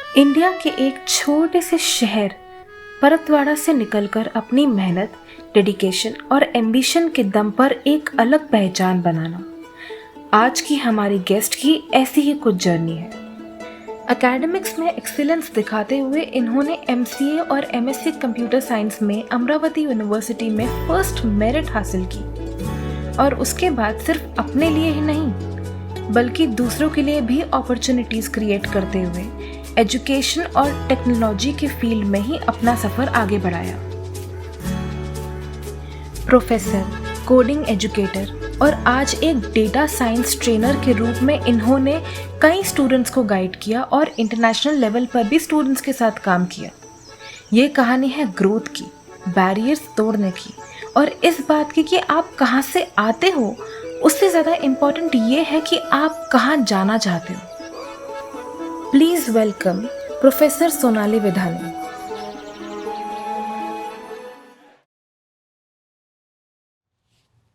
India के एक छोटे से शहर परतवाड़ा से निकलकर अपनी मेहनत, डेडिकेशन और एम्बिशन के दम पर एक अलग पहचान बनाना, आज की हमारी गेस्ट की ऐसी ही कुछ जर्नी है। एकेडमिक्स में एक्सीलेंस दिखाते हुए इन्होंने एमसीए और एमएससी कंप्यूटर साइंस में अमरावती यूनिवर्सिटी में फर्स्ट मेरिट हासिल की और उसके बाद सिर्फ अपने लिए ही नहीं बल्कि दूसरों के लिए भी अपॉर्चुनिटीज क्रिएट करते हुए एजुकेशन और टेक्नोलॉजी के फील्ड में ही अपना सफर आगे बढ़ाया। प्रोफेसर, कोडिंग एजुकेटर और आज एक डेटा साइंस ट्रेनर के रूप में इन्होंने कई स्टूडेंट्स को गाइड किया और इंटरनेशनल लेवल पर भी स्टूडेंट्स के साथ काम किया। ये कहानी है ग्रोथ की, बैरियर्स तोड़ने की और इस बात की कि आप कहाँ से आते हो, उससे ज़्यादा इम्पोर्टेंट ये है कि आप कहाँ जाना चाहते हो। Please welcome professor Sonali Vidhani.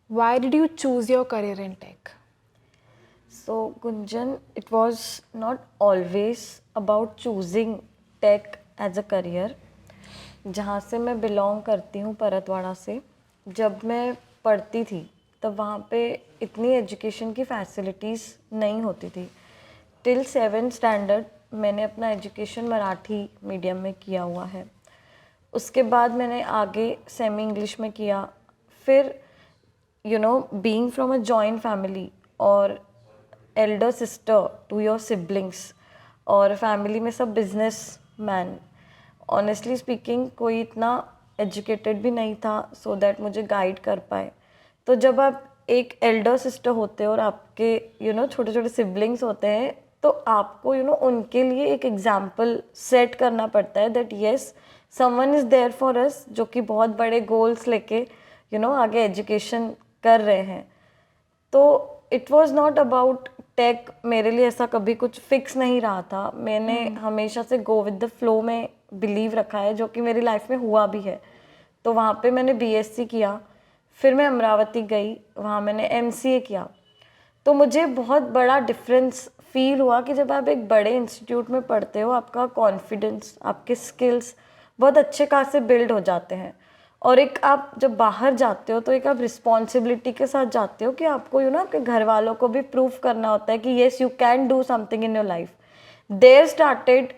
Why did you choose your career in tech? So, Gunjan, it was not always about choosing tech as a career. जहाँ से मैं बिलोंग करती हूँ परतवाड़ा से, जब मैं पढ़ती थी तब वहाँ पे इतनी एजुकेशन की फैसिलिटीज़ नहीं होती थी। टिल 7th स्टैंडर्ड मैंने अपना एजुकेशन मराठी मीडियम में किया हुआ है। उसके बाद मैंने आगे सेमी इंग्लिश में किया। फिर being from a joint family और elder sister to your siblings और फैमिली में सब बिजनेस मैन, ऑनेस्टली स्पीकिंग कोई इतना एजुकेटेड भी नहीं था सो दैट मुझे गाइड कर पाए। तो जब आप एक एल्डर सिस्टर होते हो और आपके छोटे छोटे सिबलिंग्स होते हैं तो आपको उनके लिए एक एग्जाम्पल सेट करना पड़ता है that yes someone is there for us, जो कि बहुत बड़े गोल्स लेके आगे एजुकेशन कर रहे हैं। तो it was not about tech, मेरे लिए ऐसा कभी कुछ फिक्स नहीं रहा था। मैंने हमेशा से गो विद द फ्लो में बिलीव रखा है, जो कि मेरी लाइफ में हुआ भी है। तो वहाँ पे मैंने बीएससी किया, फिर मैं अमरावती गई, वहाँ मैंने एमसीए किया। तो मुझे बहुत बड़ा डिफरेंस फील हुआ कि जब आप एक बड़े इंस्टीट्यूट में पढ़ते हो, आपका कॉन्फिडेंस, आपके स्किल्स बहुत अच्छे खासे बिल्ड हो जाते हैं। और एक आप जब बाहर जाते हो तो एक आप रिस्पॉन्सिबिलिटी के साथ जाते हो कि आपको आपके घर वालों को भी प्रूव करना होता है कि yes you can do something in your life. There started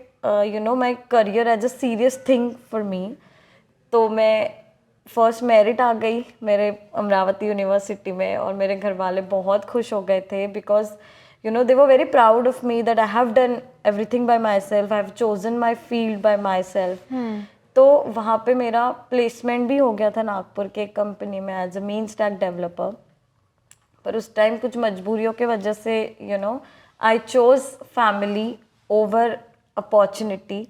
my career as a serious thing for me. तो मैं फर्स्ट मेरिट आ गई मेरे अमरावती यूनिवर्सिटी में और मेरे घर वाले बहुत खुश हो गए थे because they were very proud of me that I have done everything by my self, I have chosen my field bye my self. तो वहाँ पे मेरा प्लेसमेंट भी हो गया था नागपुर के एक कंपनी में as a mean stack developer. पर उस टाइम कुछ मजबूरियों के वजह से I chose family over opportunity.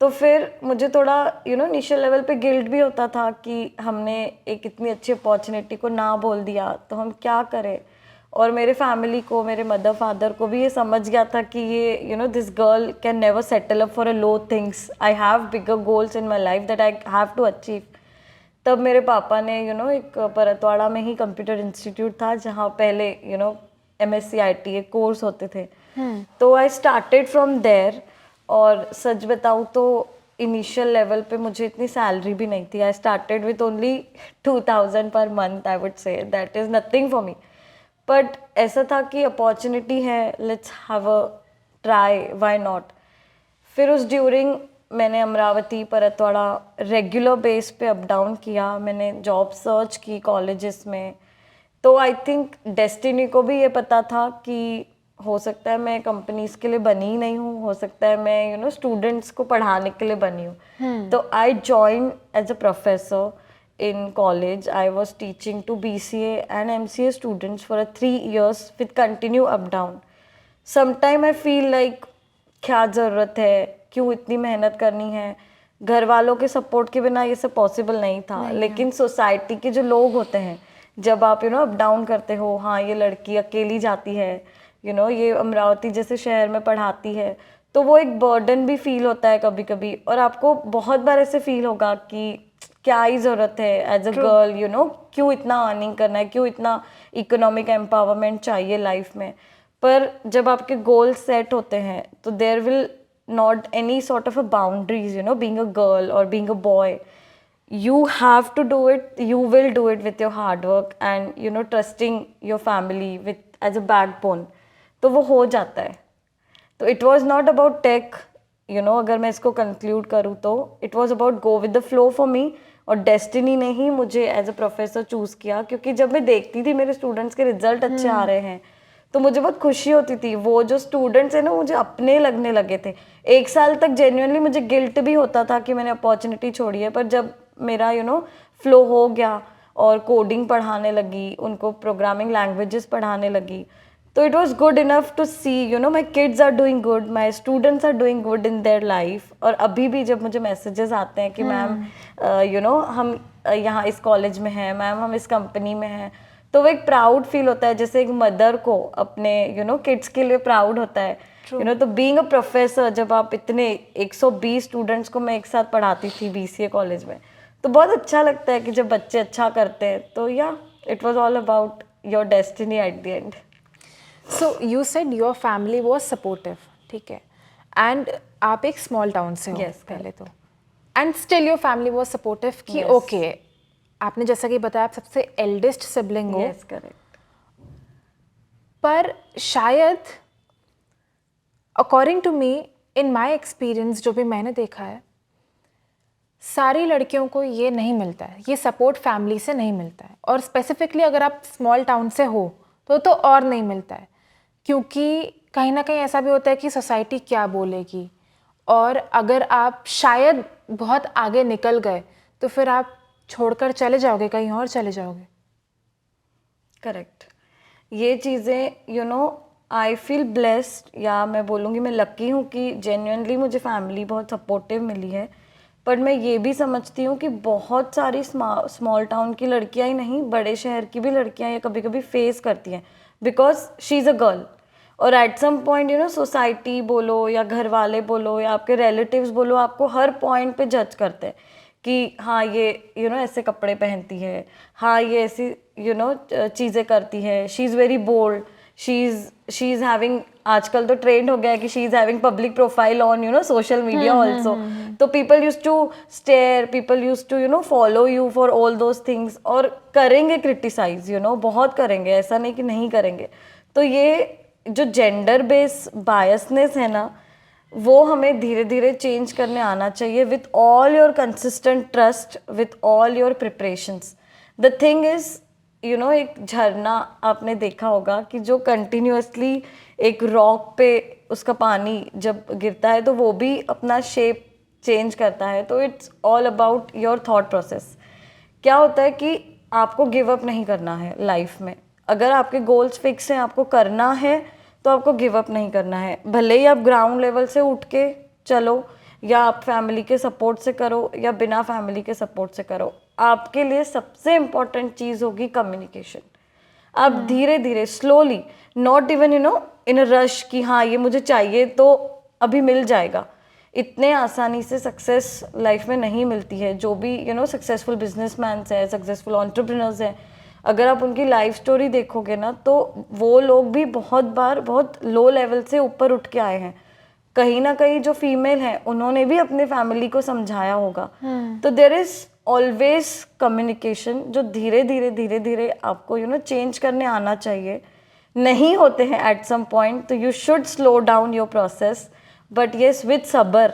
तो फिर मुझे थोड़ा इनिशियल लेवल पे गिल्ट भी होता था कि हमने एक इतनी अच्छी अपॉर्चुनिटी को ना बोल दिया तो हम क्या करें। और मेरे फैमिली को, मेरे मदर फादर को भी ये समझ गया था कि ये this girl can never settle up for a low things, I have bigger goals in my life that I have to achieve. तब मेरे पापा ने एक परतवाड़ा में ही कंप्यूटर इंस्टीट्यूट था जहाँ पहले एमएससी आईटीए कोर्स होते थे। तो आई स्टार्टेड फ्रॉम देयर। और सच बताऊँ तो इनिशियल लेवल पे मुझे इतनी सैलरी भी नहीं थी। I started with only 2000 per month. I would say that is nothing for me, but ऐसा था कि अपॉर्चुनिटी है, let's have a try, why not. फिर उस ड्यूरिंग मैंने अमरावती परतवाड़ा रेगुलर बेस पे अप डाउन किया। मैंने जॉब सर्च की कॉलेजेस में। तो आई थिंक डेस्टिनी को भी ये पता था कि हो सकता है मैं कंपनीज के लिए बनी ही नहीं हूँ, हो सकता है मैं स्टूडेंट्स को पढ़ाने के लिए बनी हूँ। तो I join as a professor in college. I was teaching to BCA and MCA students for 3 years with continue up down. Sometime I feel like क्या ज़रूरत है, क्यों इतनी मेहनत करनी है। घर वालों के सपोर्ट के बिना ये सब पॉसिबल नहीं था। लेकिन सोसाइटी के जो लोग होते हैं, जब आप अप डाउन करते हो, हाँ ये लड़की अकेली जाती है, ये अमरावती जैसे शहर में पढ़ाती है, तो वो एक बर्डन भी फील होता है कभी कभी। और आपको बहुत बार ऐसे फील होगा कि क्या ही ज़रूरत है एज अ गर्ल, क्यों इतना अर्निंग करना है, क्यों इतना इकोनॉमिक एम्पावरमेंट चाहिए लाइफ में। पर जब आपके गोल सेट होते हैं तो there will not any sort of a boundaries, you know, being a girl or being a boy. You have to do it, you will do it with your hard work and, you know, trusting your family with as a backbone. तो वो हो जाता है. तो it was not about tech, you know, अगर मैं इसको conclude करूँ तो it was about go with the flow for me. और डेस्टिनी ने ही मुझे एज अ प्रोफेसर चूज़ किया, क्योंकि जब मैं देखती थी मेरे स्टूडेंट्स के रिजल्ट अच्छे आ रहे हैं तो मुझे बहुत खुशी होती थी. वो जो स्टूडेंट्स हैं ना मुझे अपने लगने लगे थे. 1 साल तक जेन्युइनली मुझे गिल्ट भी होता था कि मैंने अपॉर्चुनिटी छोड़ी है, पर जब मेरा फ्लो हो गया और कोडिंग पढ़ाने लगी, उनको प्रोग्रामिंग लैंग्वेजेस पढ़ाने लगी, तो it was good enough to see my kids are doing good, my students are doing good in their life. और अभी भी जब मुझे मैसेजेस आते हैं कि मैम हम यहाँ इस कॉलेज में हैं, मैम हम इस कंपनी में हैं, तो वो एक प्राउड फील होता है, जैसे एक मदर को अपने किड्स के लिए प्राउड होता है. तो बीइंग अ प्रोफेसर, जब आप इतने 120 स्टूडेंट्स को मैं एक साथ पढ़ाती थी BCA कॉलेज में, तो बहुत अच्छा लगता है कि जब बच्चे अच्छा करते हैं. तो या it was all about your destiny eight the and. So you said your family was supportive, ठीक है, एंड आप एक स्मॉल टाउन से हो. Yes, पहले तो, and still your family was supportive कि Yes. ओके, आपने जैसा कि बताया आप सबसे एल्डेस्ट सिबलिंग हो. Yes, correct. पर शायद according to me, in my experience, जो भी मैंने देखा है, सारी लड़कियों को ये नहीं मिलता है, ये सपोर्ट फैमिली से नहीं मिलता है. और स्पेसिफिकली अगर आप स्मॉल टाउन से हो तो और नहीं मिलता है, क्योंकि कहीं ना कहीं ऐसा भी होता है कि सोसाइटी क्या बोलेगी, और अगर आप शायद बहुत आगे निकल गए तो फिर आप छोड़कर चले जाओगे, कहीं और चले जाओगे. करेक्ट. ये चीज़ें आई फील ब्लेस्ड, या मैं बोलूँगी मैं लकी हूँ कि जेन्युइनली मुझे फैमिली बहुत सपोर्टिव मिली है. पर मैं ये भी समझती हूँ कि बहुत सारी स्मॉल टाउन की लड़कियाँ ही नहीं, बड़े शहर की भी लड़कियाँ ये कभी कभी फेस करती हैं, because she is a girl. और एट सम पॉइंट सोसाइटी बोलो या घर वाले बोलो या आपके रिलेटिव्स बोलो, आपको हर पॉइंट पे जज करते हैं कि हाँ ये ऐसे कपड़े पहनती है, हाँ ये ऐसी चीज़ें करती है, she is very bold, she is having, आजकल तो ट्रेंड हो गया है कि she is having public profile on social media also. तो people use to stare, people use to follow you for all those things, और करेंगे क्रिटिसाइज, बहुत करेंगे, ऐसा नहीं कि नहीं करेंगे. तो ये जो जेंडर बेस बायसनेस है ना, वो हमें धीरे धीरे चेंज करने आना चाहिए with all your consistent trust, with all your preparations. The thing is एक झरना आपने देखा होगा कि जो कंटिन्यूअसली एक रॉक पे उसका पानी जब गिरता है तो वो भी अपना शेप चेंज करता है. तो it's all about your thought process. क्या होता है कि आपको गिव अप नहीं करना है लाइफ में. अगर आपके गोल्स फिक्स हैं, आपको करना है, तो आपको गिव अप नहीं करना है. भले ही आप ग्राउंड लेवल से उठ के चलो, या आप फैमिली के सपोर्ट से करो, या बिना फैमिली के सपोर्ट से करो, आपके लिए सबसे इम्पॉर्टेंट चीज़ होगी कम्युनिकेशन. आप धीरे धीरे slowly, not even in a rush कि हाँ ये मुझे चाहिए तो अभी मिल जाएगा. इतने आसानी से सक्सेस लाइफ में नहीं मिलती है. जो भी सक्सेसफुल बिजनेसमैन हैं, सक्सेसफुल एंटरप्रेन्योर्स हैं, अगर आप उनकी लाइफ स्टोरी देखोगे ना, तो वो लोग भी बहुत बार बहुत लो लेवल से ऊपर उठ के आए हैं. कहीं ना कहीं जो फीमेल हैं उन्होंने भी अपने फैमिली को समझाया होगा. तो देयर इज ऑलवेज कम्युनिकेशन, जो धीरे धीरे धीरे धीरे आपको चेंज करने आना चाहिए. नहीं होते हैं एट सम पॉइंट, तो you should slow down your process, but yes with सबर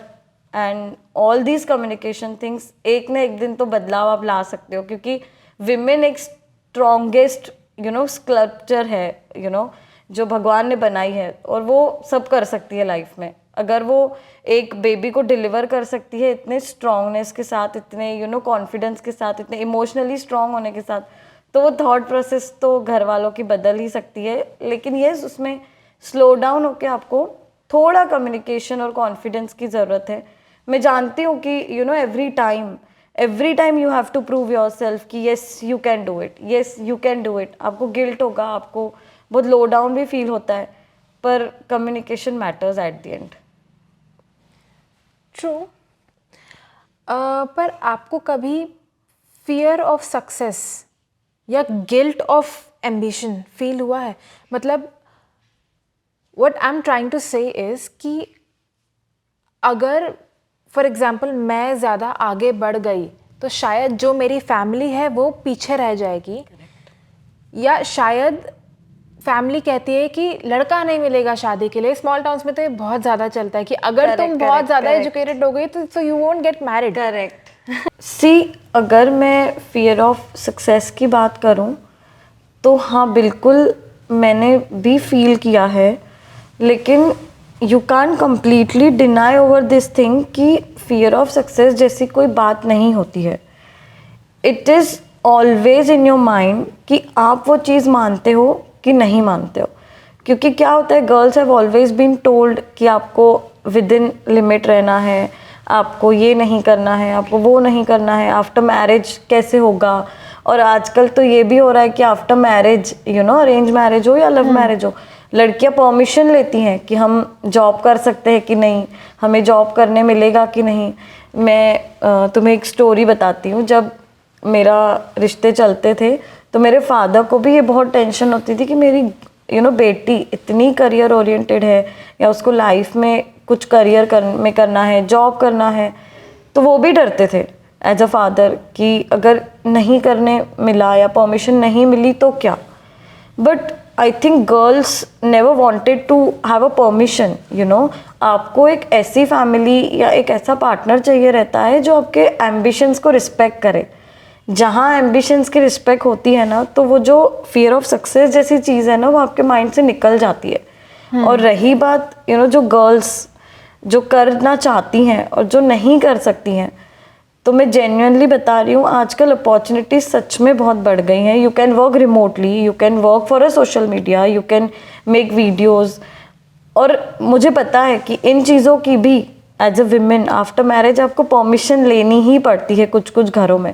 and all these communication things, एक ना एक दिन तो बदलाव आप ला सकते हो. क्योंकि विमेन एक स्ट्रॉन्गेस्ट स्कल्पचर है जो भगवान ने बनाई है, और वो सब कर सकती है लाइफ में. अगर वो एक बेबी को डिलीवर कर सकती है इतने स्ट्रॉन्गनेस के साथ, इतने कॉन्फिडेंस के साथ, इतने इमोशनली स्ट्रॉन्ग होने के साथ, तो वो थॉट प्रोसेस तो घर वालों की बदल ही सकती है. लेकिन ये उसमें स्लो डाउन होकर आपको थोड़ा कम्युनिकेशन और कॉन्फिडेंस की ज़रूरत है. मैं जानती हूँ कि every time you have to prove yourself कि yes you can do it, yes you can do it. आपको गिल्ट होगा, आपको बहुत लो डाउन भी फील होता है, पर communication matters at the end. True. पर आपको कभी फियर ऑफ सक्सेस या गिल्ट ऑफ एम्बिशन फील हुआ है? मतलब what I am trying to say is कि अगर फॉर एग्ज़ाम्पल मैं ज़्यादा आगे बढ़ गई तो शायद जो मेरी फैमिली है वो पीछे रह जाएगी, या शायद फैमिली कहती है कि लड़का नहीं मिलेगा शादी के लिए। स्मॉल टाउन्स में तो ये बहुत ज़्यादा चलता है कि अगर तुम बहुत ज़्यादा एजुकेटेड हो गई तो you won't get married. Correct. See, अगर मैं फियर ऑफ सक्सेस की बात करूं तो हाँ बिल्कुल मैंने भी फील किया है, लेकिन you can completely deny over this thing कि फियर ऑफ सक्सेस जैसी कोई बात नहीं होती है। It is always in your mind कि आप वो चीज़ मानते हो कि नहीं मानते हो। क्योंकि क्या होता है, girls have always been told कि आपको विद इन लिमिट रहना है, आपको ये नहीं करना है, आपको वो नहीं करना है, आफ्टर मैरिज कैसे होगा। और आजकल तो ये भी हो रहा है कि आफ्टर मैरिज अरेंज मैरिज हो या लव मैरिज हो, लड़कियां परमिशन लेती हैं कि हम जॉब कर सकते हैं कि नहीं, हमें जॉब करने मिलेगा कि नहीं। मैं तुम्हें एक स्टोरी बताती हूँ। जब मेरा रिश्ते चलते थे तो मेरे फादर को भी ये बहुत टेंशन होती थी कि मेरी बेटी इतनी करियर ओरिएंटेड है, या उसको लाइफ में कुछ करियर करना है, जॉब करना है। तो वो भी डरते थे एज अ फादर कि अगर नहीं करने मिला या परमिशन नहीं मिली तो क्या। But I think girls never wanted to have a permission. आपको एक ऐसी फैमिली या एक ऐसा पार्टनर चाहिए रहता है जो आपके एम्बिशंस को रिस्पेक्ट करे। जहाँ एम्बिशंस की रिस्पेक्ट होती है ना, तो वो जो फियर ऑफ सक्सेस जैसी चीज़ है ना, वो आपके माइंड से निकल जाती है। और रही बात जो गर्ल्स जो करना चाहती हैं और जो नहीं कर सकती हैं, तो मैं जेन्युइनली बता रही हूँ, आजकल अपॉर्चुनिटीज सच में बहुत बढ़ गई हैं। You can work remotely, you can work for a social media, you can make videos. और मुझे पता है कि इन चीज़ों की भी as a women after marriage आपको परमिशन लेनी ही पड़ती है कुछ कुछ घरों में।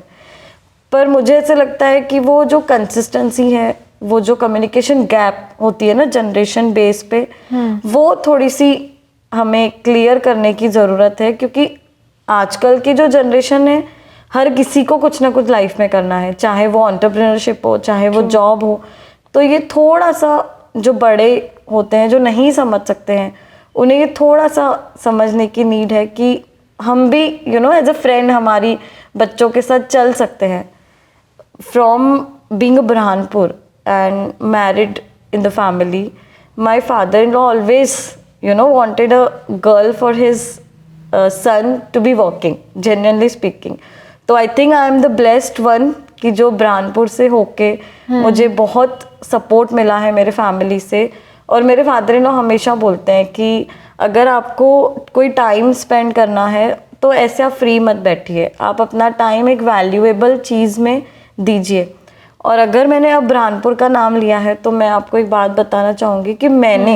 पर मुझे ऐसे लगता है कि वो जो कंसिस्टेंसी है, वो जो कम्युनिकेशन गैप होती है ना जनरेशन बेस पे, वो थोड़ी सी हमें क्लियर करने की ज़रूरत है। क्योंकि आजकल की जो जनरेशन है, हर किसी को कुछ ना कुछ लाइफ में करना है, चाहे वो एंटरप्रेन्योरशिप हो, चाहे वो जॉब हो। तो ये थोड़ा सा जो बड़े होते हैं, जो नहीं समझ सकते हैं, उन्हें ये थोड़ा सा समझने की नीड है कि हम भी एज अ फ्रेंड हमारी बच्चों के साथ चल सकते हैं। From being a Burhanpur and married in the family, my father-in-law always, wanted a girl for his son to be working, genuinely speaking. तो I think I am the blessed one कि जो बुरहानपुर से होके मुझे बहुत सपोर्ट मिला है मेरे फैमिली से। और मेरे फादर-इन-लॉ हमेशा बोलते हैं कि अगर आपको कोई टाइम स्पेंड करना है तो ऐसे आप फ्री मत बैठिए, आप अपना टाइम एक वैल्यूएबल चीज़ में दीजिए। और अगर मैंने अब बुरहानपुर का नाम लिया है तो मैं आपको एक बात बताना चाहूँगी कि मैंने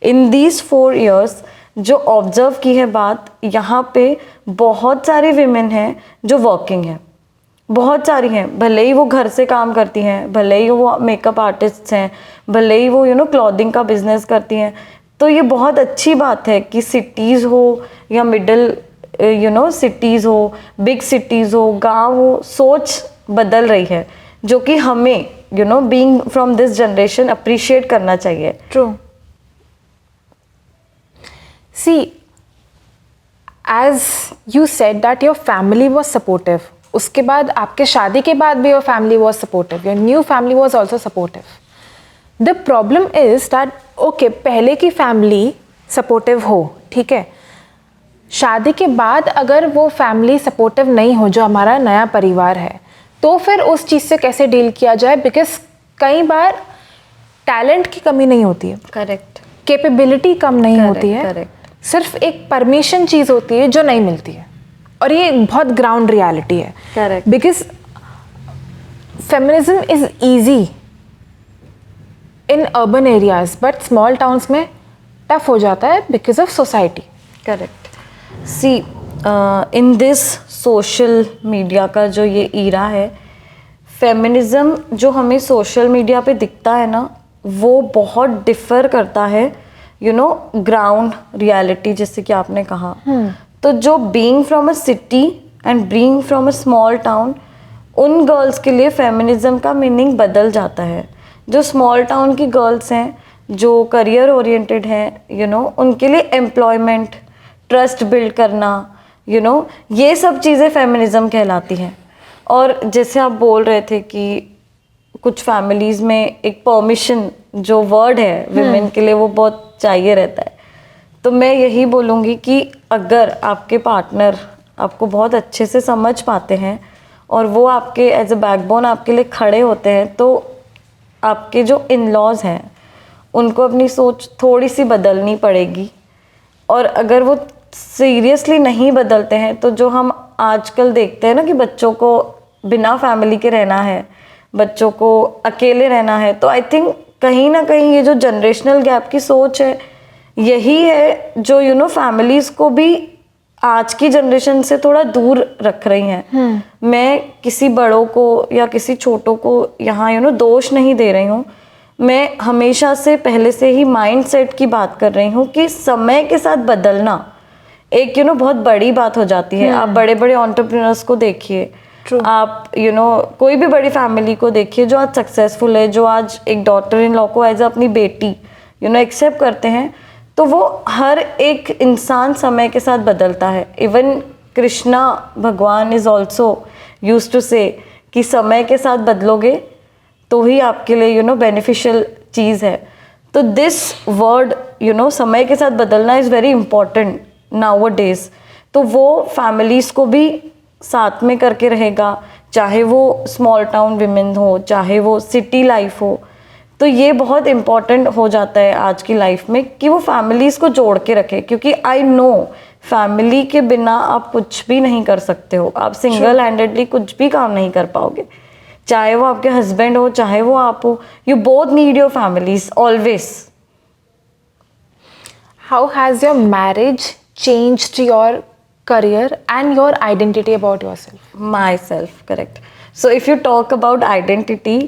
इन दीज 4 years जो ऑब्जर्व की है बात, यहाँ पे बहुत सारी विमेन हैं जो वर्किंग हैं, बहुत सारी हैं। भले ही वो घर से काम करती हैं, भले ही वो मेकअप आर्टिस्ट हैं, भले ही वो क्लॉथिंग का बिजनेस करती हैं। तो ये बहुत अच्छी बात है कि सिटीज़ हो या मिडिल सिटीज़ हो, बिग सिटीज़ हो, गाँव हो, सोच बदल रही है, जो कि हमें being from this generation appreciate करना चाहिए। True. See, as you said that your family was supportive, उसके बाद आपके शादी के बाद भी your family was supportive, your new family was also supportive. The problem is that okay, पहले की फैमिली सपोर्टिव हो, ठीक है, शादी के बाद अगर वो फैमिली सपोर्टिव नहीं हो, जो हमारा नया परिवार है, तो फिर उस चीज़ से कैसे डील किया जाए। बिकॉज कई बार टैलेंट की कमी नहीं होती है, करेक्ट, कैपेबिलिटी कम नहीं होती है, करेक्ट, सिर्फ एक परमिशन चीज़ होती है जो नहीं मिलती है। और ये बहुत ग्राउंड रियलिटी है। Correct. Because feminism is easy in urban areas, but small towns में टफ हो जाता है because of society. Correct. See, in this social media का जो ये ईरा है, फेमिनिज्म जो हमें सोशल मीडिया पे दिखता है ना, वो बहुत डिफ़र करता है ग्राउंड रियलिटी, जैसे कि आपने कहा। तो जो being from a city and being from a small town, उन गर्ल्स के लिए फेमिनिज्म का मीनिंग बदल जाता है। जो स्मॉल टाउन की गर्ल्स हैं, जो करियर ओरिएंटेड हैं, उनके लिए एम्प्लॉयमेंट, ट्रस्ट बिल्ड करना, ये सब चीज़ें फेमिनिज्म कहलाती हैं। और जैसे आप बोल रहे थे कि कुछ फैमिलीज़ में एक परमिशन जो वर्ड है विमेन के लिए वो बहुत चाहिए रहता है, तो मैं यही बोलूँगी कि अगर आपके पार्टनर आपको बहुत अच्छे से समझ पाते हैं और वो आपके एज अ बैकबोन आपके लिए खड़े होते हैं, तो आपके जो इन लॉज हैं उनको अपनी सोच थोड़ी सी बदलनी पड़ेगी। और अगर वो सीरियसली नहीं बदलते हैं तो जो हम आजकल देखते हैं ना कि बच्चों को बिना फैमिली के रहना है, बच्चों को अकेले रहना है, तो आई थिंक कहीं ना कहीं ये जो जनरेशनल गैप की सोच है यही है जो फैमिलीज़ को भी आज की जनरेशन से थोड़ा दूर रख रही हैं। मैं किसी बड़ों को या किसी छोटों को यहाँ दोष नहीं दे रही हूँ, मैं हमेशा से पहले से ही माइंड सेट की बात कर रही हूँ कि समय के साथ बदलना एक बहुत बड़ी बात हो जाती है। आप बड़े बड़े एंटरप्रेन्योर्स को देखिए, आप कोई भी बड़ी फैमिली को देखिए जो आज सक्सेसफुल है, जो आज एक डॉटर इन लॉ को एज अपनी बेटी एक्सेप्ट करते हैं, तो वो हर एक इंसान समय के साथ बदलता है। इवन कृष्णा भगवान इज ऑल्सो यूज टू से कि समय के साथ बदलोगे तो ही आपके लिए बेनिफिशियल चीज़ है। तो दिस वर्ड समय के साथ बदलना is very important now a days. तो वो फैमिलीज़ को भी साथ में करके रहेगा, चाहे वो स्मॉल टाउन विमेन हो, चाहे वो सिटी लाइफ हो। तो ये बहुत इम्पॉर्टेंट हो जाता है आज की लाइफ में कि वो फैमिलीज़ को जोड़ के रखे, क्योंकि आई नो फैमिली के बिना आप कुछ भी नहीं कर सकते हो। आप सिंगल हैंडेडली कुछ भी काम नहीं कर पाओगे, चाहे वो आपके हस्बैंड हो, चाहे वो आप हो। You both need your families always. How has your marriage changed your career and your identity about yourself? Myself, correct. So if you talk about identity,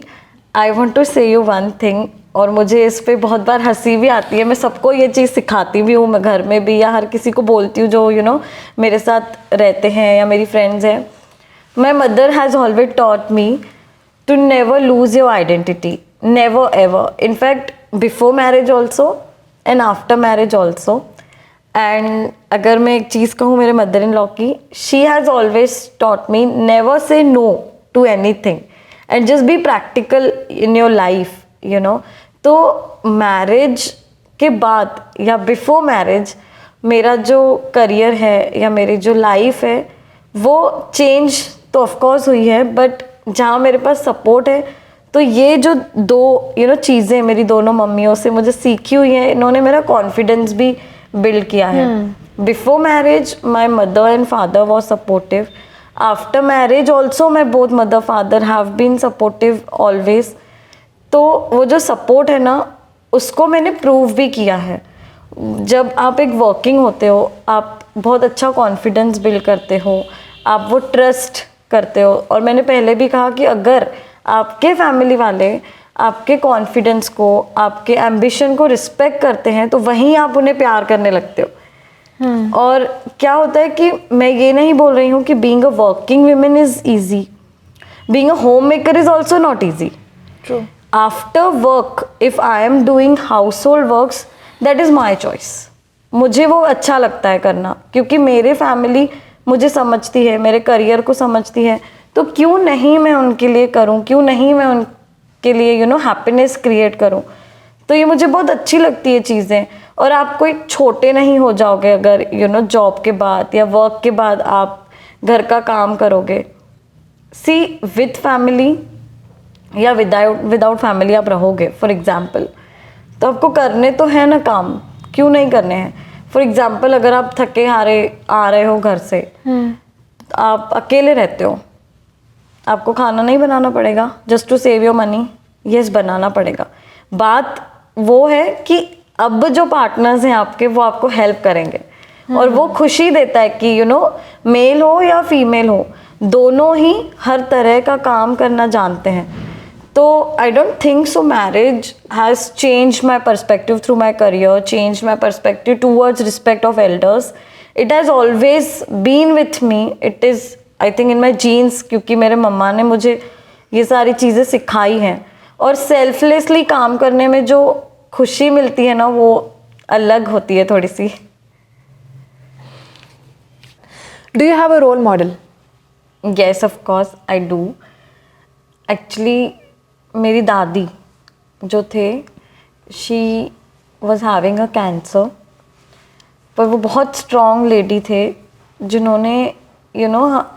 I want to say you one thing, और मुझे इस पे बहुत बार हंसी भी आती है। मैं सबको ये चीज़ सिखाती भी हूँ, मैं घर में भी या हर किसी को बोलती हूँ जो मेरे साथ रहते हैं या मेरी फ्रेंड्स हैं। My mother has always taught me to never lose your identity, never ever. In fact, before marriage also and after marriage also. And अगर मैं एक चीज़ कहूँ मेरे मदर इन लॉ की, she has always taught me never say no to anything and just be practical in your life, तो marriage के बाद या बिफोर मैरिज मेरा जो करियर है या मेरी जो लाइफ है वो चेंज तो ऑफकोर्स हुई है, बट जहाँ मेरे पास सपोर्ट है, तो ये जो दो चीज़ें मेरी दोनों मम्मियों से मुझे सीखी हुई हैं, इन्होंने मेरा कॉन्फिडेंस भी बिल्ड किया है। Before marriage my mother and father was supportive, after marriage also my both mother father have been supportive always. तो वो जो सपोर्ट है ना, उसको मैंने प्रूव भी किया है। जब आप एक वर्किंग होते हो, आप बहुत अच्छा कॉन्फिडेंस बिल्ड करते हो, आप वो ट्रस्ट करते हो। और मैंने पहले भी कहा कि अगर आपके फैमिली वाले आपके कॉन्फिडेंस को, आपके एम्बिशन को रिस्पेक्ट करते हैं, तो वहीं आप उन्हें प्यार करने लगते हो। और क्या होता है कि मैं ये नहीं बोल रही हूँ कि being a working woman is easy, being a home maker is also not easy. True. After work if I am doing house hold works, that is my choice. मुझे वो अच्छा लगता है करना, क्योंकि मेरे फैमिली मुझे समझती है, मेरे करियर को समझती है, तो क्यों नहीं मैं उनके लिए करूं, क्यों नहीं मैं उनके लिए हैप्पीनेस क्रिएट करूं। तो ये मुझे बहुत अच्छी लगती है चीज़ें। और आप कोई छोटे नहीं हो जाओगे अगर जॉब के बाद या वर्क के बाद आप घर का काम करोगे। सी विथ फैमिली या विदाउट फैमिली आप रहोगे फॉर एग्जाम्पल, तो आपको करने तो है ना काम, क्यों नहीं करने हैं। फॉर एग्जाम्पल अगर आप थके हारे आ रहे हो घर से, आप अकेले रहते हो, आपको खाना नहीं बनाना पड़ेगा just to save your money. Yes, बनाना पड़ेगा। बात वो है कि अब जो पार्टनर्स हैं आपके, वो आपको हेल्प करेंगे और वो खुशी देता है कि मेल हो या फीमेल हो, दोनों ही हर तरह का काम करना जानते हैं। तो I don't think so marriage has change my perspective through my career, change my perspective towards respect of elders. It has always been with me, it is I think in my genes, क्योंकि मेरे मम्मा ने मुझे ये सारी चीज़ें सिखाई हैं। और सेल्फलेसली काम करने में जो खुशी मिलती है ना, वो अलग होती है थोड़ी सी। Do you have a role model? Yes of course I do. Actually मेरी दादी जो थे, she was having a cancer, पर वो बहुत स्ट्रॉन्ग लेडी थे जिन्होंने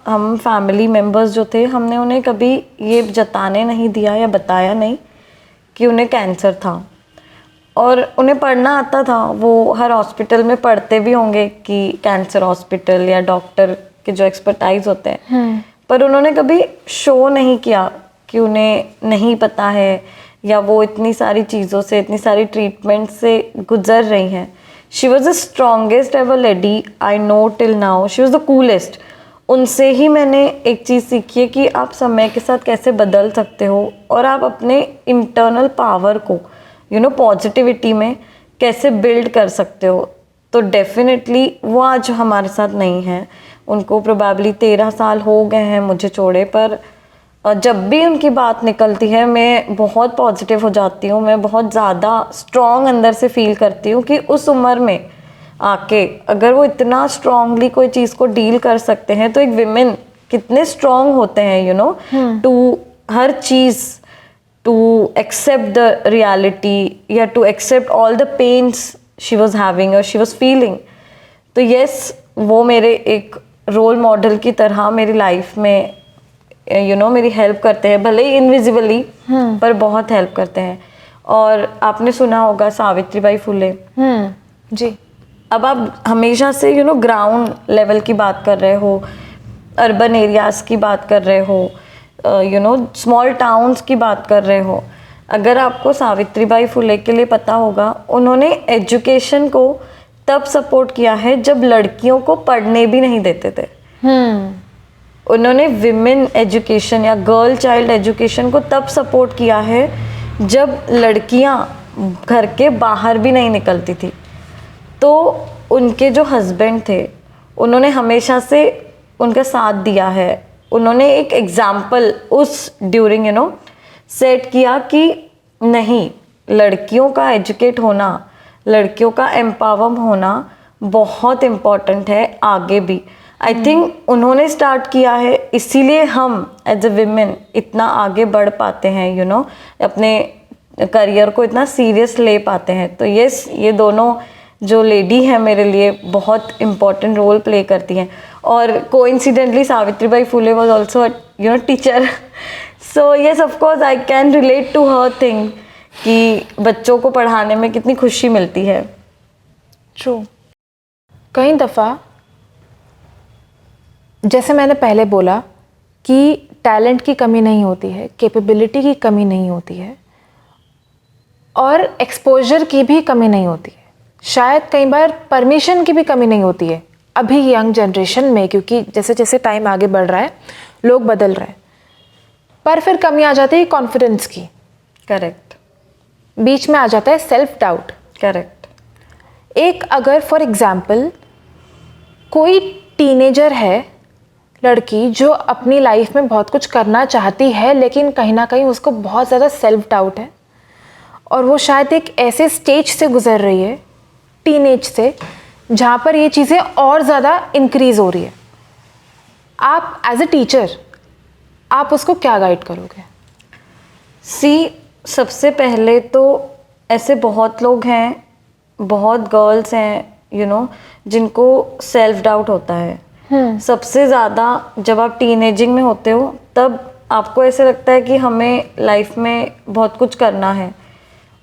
हम फैमिली मेम्बर्स जो थे, हमने उन्हें कभी ये जताने नहीं दिया या बताया नहीं कि उन्हें कैंसर था। और उन्हें पढ़ना आता था, वो हर हॉस्पिटल में पढ़ते भी होंगे कि कैंसर हॉस्पिटल या डॉक्टर के जो एक्सपर्टाइज होते हैं, पर उन्होंने कभी शो नहीं किया कि उन्हें नहीं पता है या वो इतनी सारी चीज़ों से, इतनी सारी ट्रीटमेंट से गुजर रही हैं। She was the strongest ever lady I know till now. She was the coolest. उनसे ही मैंने एक चीज़ सीखी है कि आप समय के साथ कैसे बदल सकते हो और आप अपने इंटरनल पावर को पॉजिटिविटी में कैसे बिल्ड कर सकते हो। तो डेफिनेटली वो आज हमारे साथ नहीं है, उनको प्रोबेबली 13 साल हो गए हैं मुझे छोड़े, पर जब भी उनकी बात निकलती है मैं बहुत पॉजिटिव हो जाती हूँ। मैं बहुत ज़्यादा स्ट्रॉन्ग अंदर से फील करती हूँ कि उस उम्र में आके अगर वो इतना स्ट्रांगली कोई चीज़ को डील कर सकते हैं, तो एक विमेन कितने स्ट्रॉन्ग होते हैं टू हर चीज़, टू एक्सेप्ट द रियलिटी या to accept all the pains she was having और शी वॉज फीलिंग। तो येस, वो मेरे एक रोल मॉडल की तरह मेरी लाइफ में मेरी हेल्प करते हैं, भले ही इनविजिबली पर बहुत हेल्प करते हैं। और आपने सुना होगा सावित्रीबाई फुले। जी। अब आप हमेशा से ग्राउंड लेवल की बात कर रहे हो, अर्बन एरियाज की बात कर रहे हो, स्मॉल टाउन्स की बात कर रहे हो। अगर आपको सावित्रीबाई फुले के लिए पता होगा, उन्होंने एजुकेशन को तब सपोर्ट किया है जब लड़कियों को पढ़ने भी नहीं देते थे। उन्होंने विमेन एजुकेशन या गर्ल चाइल्ड एजुकेशन को तब सपोर्ट किया है जब लड़कियां घर के बाहर भी नहीं निकलती थी। तो उनके जो हस्बैंड थे, उन्होंने हमेशा से उनका साथ दिया है। उन्होंने एक एग्जाम्पल उस ड्यूरिंग सेट किया कि नहीं, लड़कियों का एजुकेट होना, लड़कियों का एम्पावर होना बहुत इम्पॉर्टेंट है आगे भी। आई थिंक उन्होंने स्टार्ट किया है, इसीलिए हम एज अ विमेन इतना आगे बढ़ पाते हैं, अपने करियर को इतना सीरियस ले पाते हैं। तो यस, ये दोनों जो लेडी है मेरे लिए बहुत इम्पॉर्टेंट रोल प्ले करती हैं। और coincidentally Savitribai Phule was also teacher, so yes of course I can relate to her thing कि बच्चों को पढ़ाने में कितनी खुशी मिलती है। ट्रू। कई दफ़ा जैसे मैंने पहले बोला कि टैलेंट की कमी नहीं होती है, कैपेबिलिटी की कमी नहीं होती है और एक्सपोजर की भी कमी नहीं होती है। शायद कई बार परमिशन की भी कमी नहीं होती है अभी यंग जनरेशन में, क्योंकि जैसे जैसे टाइम आगे बढ़ रहा है लोग बदल रहे हैं। पर फिर कमी आ जाती है कॉन्फिडेंस की। करेक्ट। बीच में आ जाता है सेल्फ डाउट। करेक्ट। एक अगर फॉर एग्जाम्पल कोई टीनेजर है, लड़की जो अपनी लाइफ में बहुत कुछ करना चाहती है, लेकिन कहीं ना कहीं उसको बहुत ज़्यादा सेल्फ डाउट है और वो शायद एक ऐसे स्टेज से गुजर रही है, टीनेज से, जहाँ पर ये चीज़ें और ज़्यादा इंक्रीज़ हो रही है। आप एज ए टीचर आप उसको क्या गाइड करोगे? सबसे पहले तो ऐसे बहुत लोग हैं, बहुत गर्ल्स हैं जिनको सेल्फ डाउट होता है। सबसे ज़्यादा जब आप टीनेजिंग में होते हो तब आपको ऐसे लगता है कि हमें लाइफ में बहुत कुछ करना है,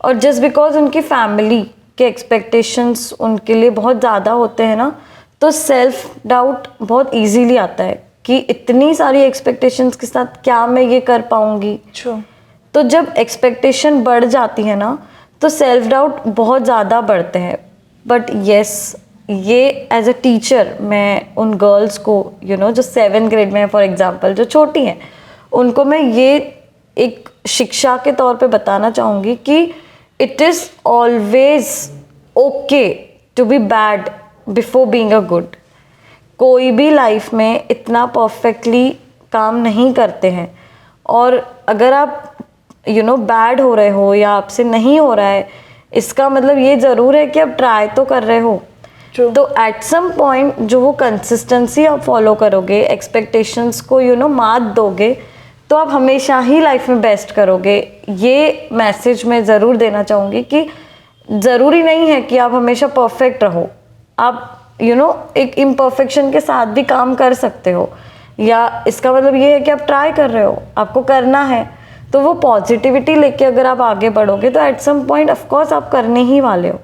और जस्ट बिकॉज उनकी फैमिली के एक्सपेक्टेशंस उनके लिए बहुत ज़्यादा होते हैं ना, तो सेल्फ डाउट बहुत इजीली आता है कि इतनी सारी एक्सपेक्टेशंस के साथ क्या मैं ये कर पाऊँगी। तो जब एक्सपेक्टेशन बढ़ जाती है ना, तो सेल्फ डाउट बहुत ज़्यादा बढ़ते हैं। बट येस, ये एज अ टीचर मैं उन गर्ल्स को जो 7th ग्रेड में है फॉर एग्जांपल, जो छोटी हैं, उनको मैं ये एक शिक्षा के तौर पे बताना चाहूँगी कि it is always okay to be bad before being a good. कोई भी लाइफ में इतना परफेक्टली काम नहीं करते हैं, और अगर आप बैड हो रहे हो या आपसे नहीं हो रहा है, इसका मतलब ये ज़रूर है कि आप ट्राई तो कर रहे हो। True. तो एट सम पॉइंट जो वो कंसिस्टेंसी आप फॉलो करोगे, एक्सपेक्टेशंस को मात दोगे, तो आप हमेशा ही लाइफ में बेस्ट करोगे। ये मैसेज मैं ज़रूर देना चाहूँगी कि ज़रूरी नहीं है कि आप हमेशा परफेक्ट रहो। आप एक इम्परफेक्शन के साथ भी काम कर सकते हो, या इसका मतलब ये है कि आप ट्राई कर रहे हो, आपको करना है। तो वो पॉजिटिविटी लेके अगर आप आगे बढ़ोगे तो एट सम पॉइंट ऑफकोर्स आप करने ही वाले हो।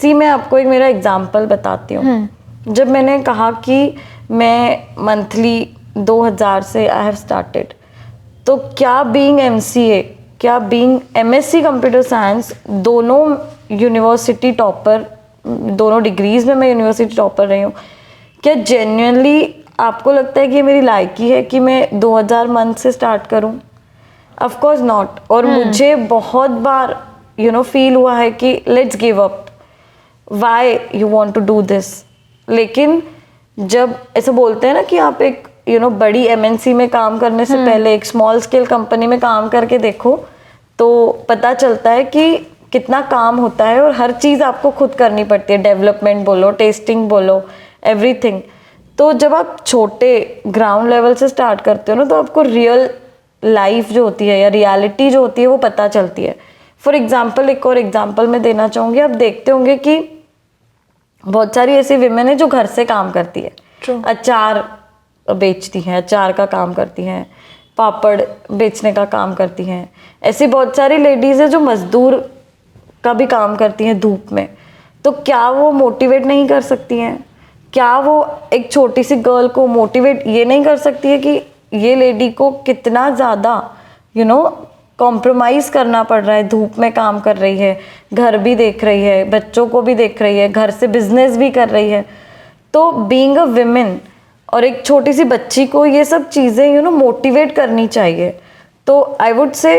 मैं आपको एक मेरा एग्जाम्पल बताती हूँ। जब मैंने कहा कि मैं मंथली 2000 से आई हैव स्टार्टेड, तो क्या बीइंग MCA, क्या बीइंग MSc कंप्यूटर साइंस, दोनों यूनिवर्सिटी टॉपर, दोनों डिग्रीज में मैं यूनिवर्सिटी टॉपर रही हूँ, क्या जेन्युइनली आपको लगता है कि ये मेरी लायकी है कि मैं 2000 मंथ से स्टार्ट करूँ? Of course not. और मुझे बहुत बार फील हुआ है कि let's give up, why you want to do this. लेकिन जब ऐसे बोलते हैं ना कि आप एक बड़ी MNC में काम करने से पहले एक स्मॉल स्केल कंपनी में काम करके देखो, तो पता चलता है कि कितना काम होता है और हर चीज़ आपको खुद करनी पड़ती है। डेवलपमेंट बोलो, टेस्टिंग बोलो, एवरीथिंग। तो जब आप छोटे ग्राउंड लेवल से स्टार्ट करते हो ना, तो आपको रियल लाइफ जो होती है या रियलिटी जो होती है वो पता चलती है। फॉर एग्जाम्पल, एक और एग्जाम्पल मैं देना चाहूँगी। आप देखते होंगे कि बहुत सारी ऐसी विमेन है जो घर से काम करती है। अचार बेचती हैं, अचार का काम करती हैं, पापड़ बेचने का काम करती हैं। ऐसी बहुत सारी लेडीज़ है जो मजदूर का भी काम करती हैं धूप में। तो क्या वो मोटिवेट नहीं कर सकती हैं? क्या वो एक छोटी सी गर्ल को मोटिवेट ये नहीं कर सकती है कि ये लेडी को कितना ज़्यादा कॉम्प्रोमाइज़ करना पड़ रहा है, धूप में काम कर रही है, घर भी देख रही है, बच्चों को भी देख रही है, घर से बिजनेस भी कर रही है। तो बीइंग अ विमेन और एक छोटी सी बच्ची को ये सब चीज़ें मोटिवेट करनी चाहिए। तो I would say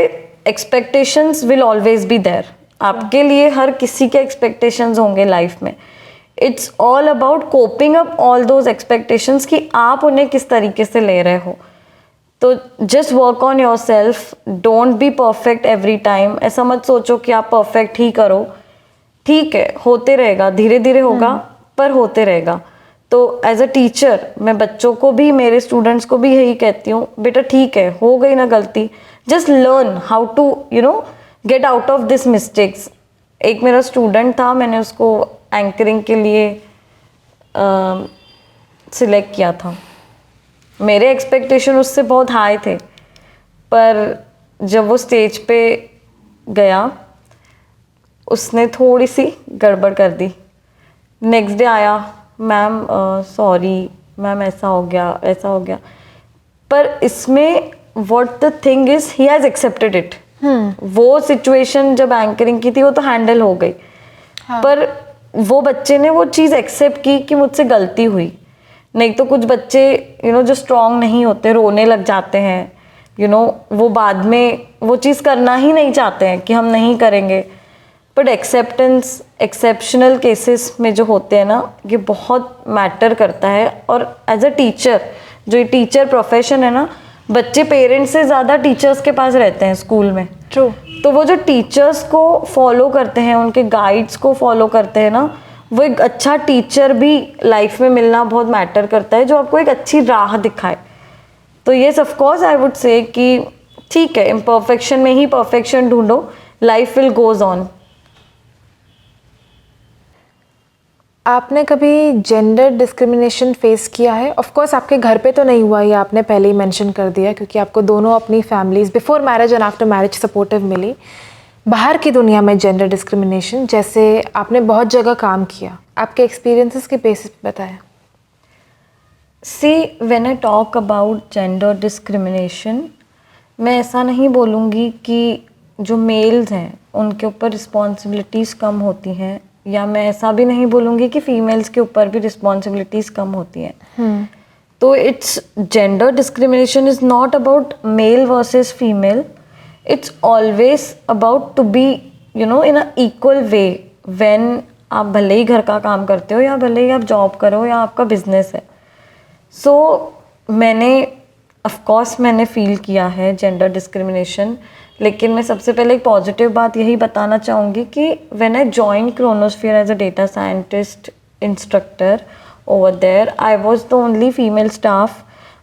expectations will always be there. आपके लिए हर किसी के एक्सपेक्टेशंस होंगे लाइफ में। It's all about coping up all those expectations कि आप उन्हें किस तरीके से ले रहे हो। तो just work on your self, don't be perfect every time. ऐसा मत सोचो कि आप परफेक्ट ही करो। ठीक है, होते रहेगा, धीरे धीरे होगा, पर होते रहेगा। तो एज अ टीचर मैं बच्चों को भी, मेरे स्टूडेंट्स को भी यही कहती हूँ, बेटा ठीक है, हो गई ना गलती, just learn how to get out of this mistakes. एक मेरा स्टूडेंट था, मैंने उसको एंकरिंग के लिए सिलेक्ट किया था। मेरे एक्सपेक्टेशन उससे बहुत हाई थे, पर जब वो स्टेज पे गया उसने थोड़ी सी गड़बड़ कर दी। नेक्स्ट डे आया, मैम सॉरी मैम, ऐसा हो गया, ऐसा हो गया। पर इसमें what the thing is, he has accepted it. वो सिचुएशन जब एंकरिंग की थी वो तो हैंडल हो गई। पर वो बच्चे ने वो चीज़ एक्सेप्ट की कि मुझसे गलती हुई। नहीं तो कुछ बच्चे जो स्ट्रांग नहीं होते, रोने लग जाते हैं, वो बाद में वो चीज़ करना ही नहीं चाहते हैं कि हम नहीं करेंगे। बट एक्सेप्टेंस एक्सेप्शनल केसेस में जो होते हैं ना, ये बहुत मैटर करता है। और एज अ टीचर, जो ये टीचर प्रोफेशन है ना, बच्चे पेरेंट्स से ज़्यादा टीचर्स के पास रहते हैं स्कूल में। ट्रू। तो वो जो टीचर्स को फॉलो करते हैं, उनके गाइड्स को फॉलो करते हैं ना, वो एक अच्छा टीचर भी लाइफ में मिलना बहुत मैटर करता है, जो आपको एक अच्छी राह दिखाए। तो ये ऑफ कोर्स आई वुड से कि ठीक है, इम्परफेक्शन में ही परफेक्शन ढूंढो, लाइफ विल गोज ऑन। आपने कभी जेंडर डिस्क्रिमिनेशन फेस किया है? ऑफ कोर्स आपके घर पे तो नहीं हुआ, ये आपने पहले ही मेंशन कर दिया, क्योंकि आपको दोनों अपनी families before marriage and after marriage supportive मिली। बाहर की दुनिया में जेंडर डिस्क्रिमिनेशन, जैसे आपने बहुत जगह काम किया, आपके एक्सपीरियंसेस के बेसिस पे बताया। See when I talk about gender discrimination, मैं ऐसा नहीं बोलूँगी कि जो मेल्स हैं उनके ऊपर रिस्पॉन्सिबिलिटीज़ कम होती हैं, या मैं ऐसा भी नहीं बोलूँगी कि फीमेल्स के ऊपर भी रिस्पॉन्सिबिलिटीज़ कम होती हैं। तो it's gender discrimination is not about male versus female, it's always about to be in a equal way. When आप भले ही घर का काम करते हो या भले ही आप जॉब करो या आपका बिजनेस है। सो मैंने ऑफकोर्स मैंने फील किया है जेंडर डिस्क्रिमिनेशन, लेकिन मैं सबसे पहले एक पॉजिटिव बात यही बताना चाहूँगी कि when I join Chronosphere as a data scientist instructor over there. I was the only female staff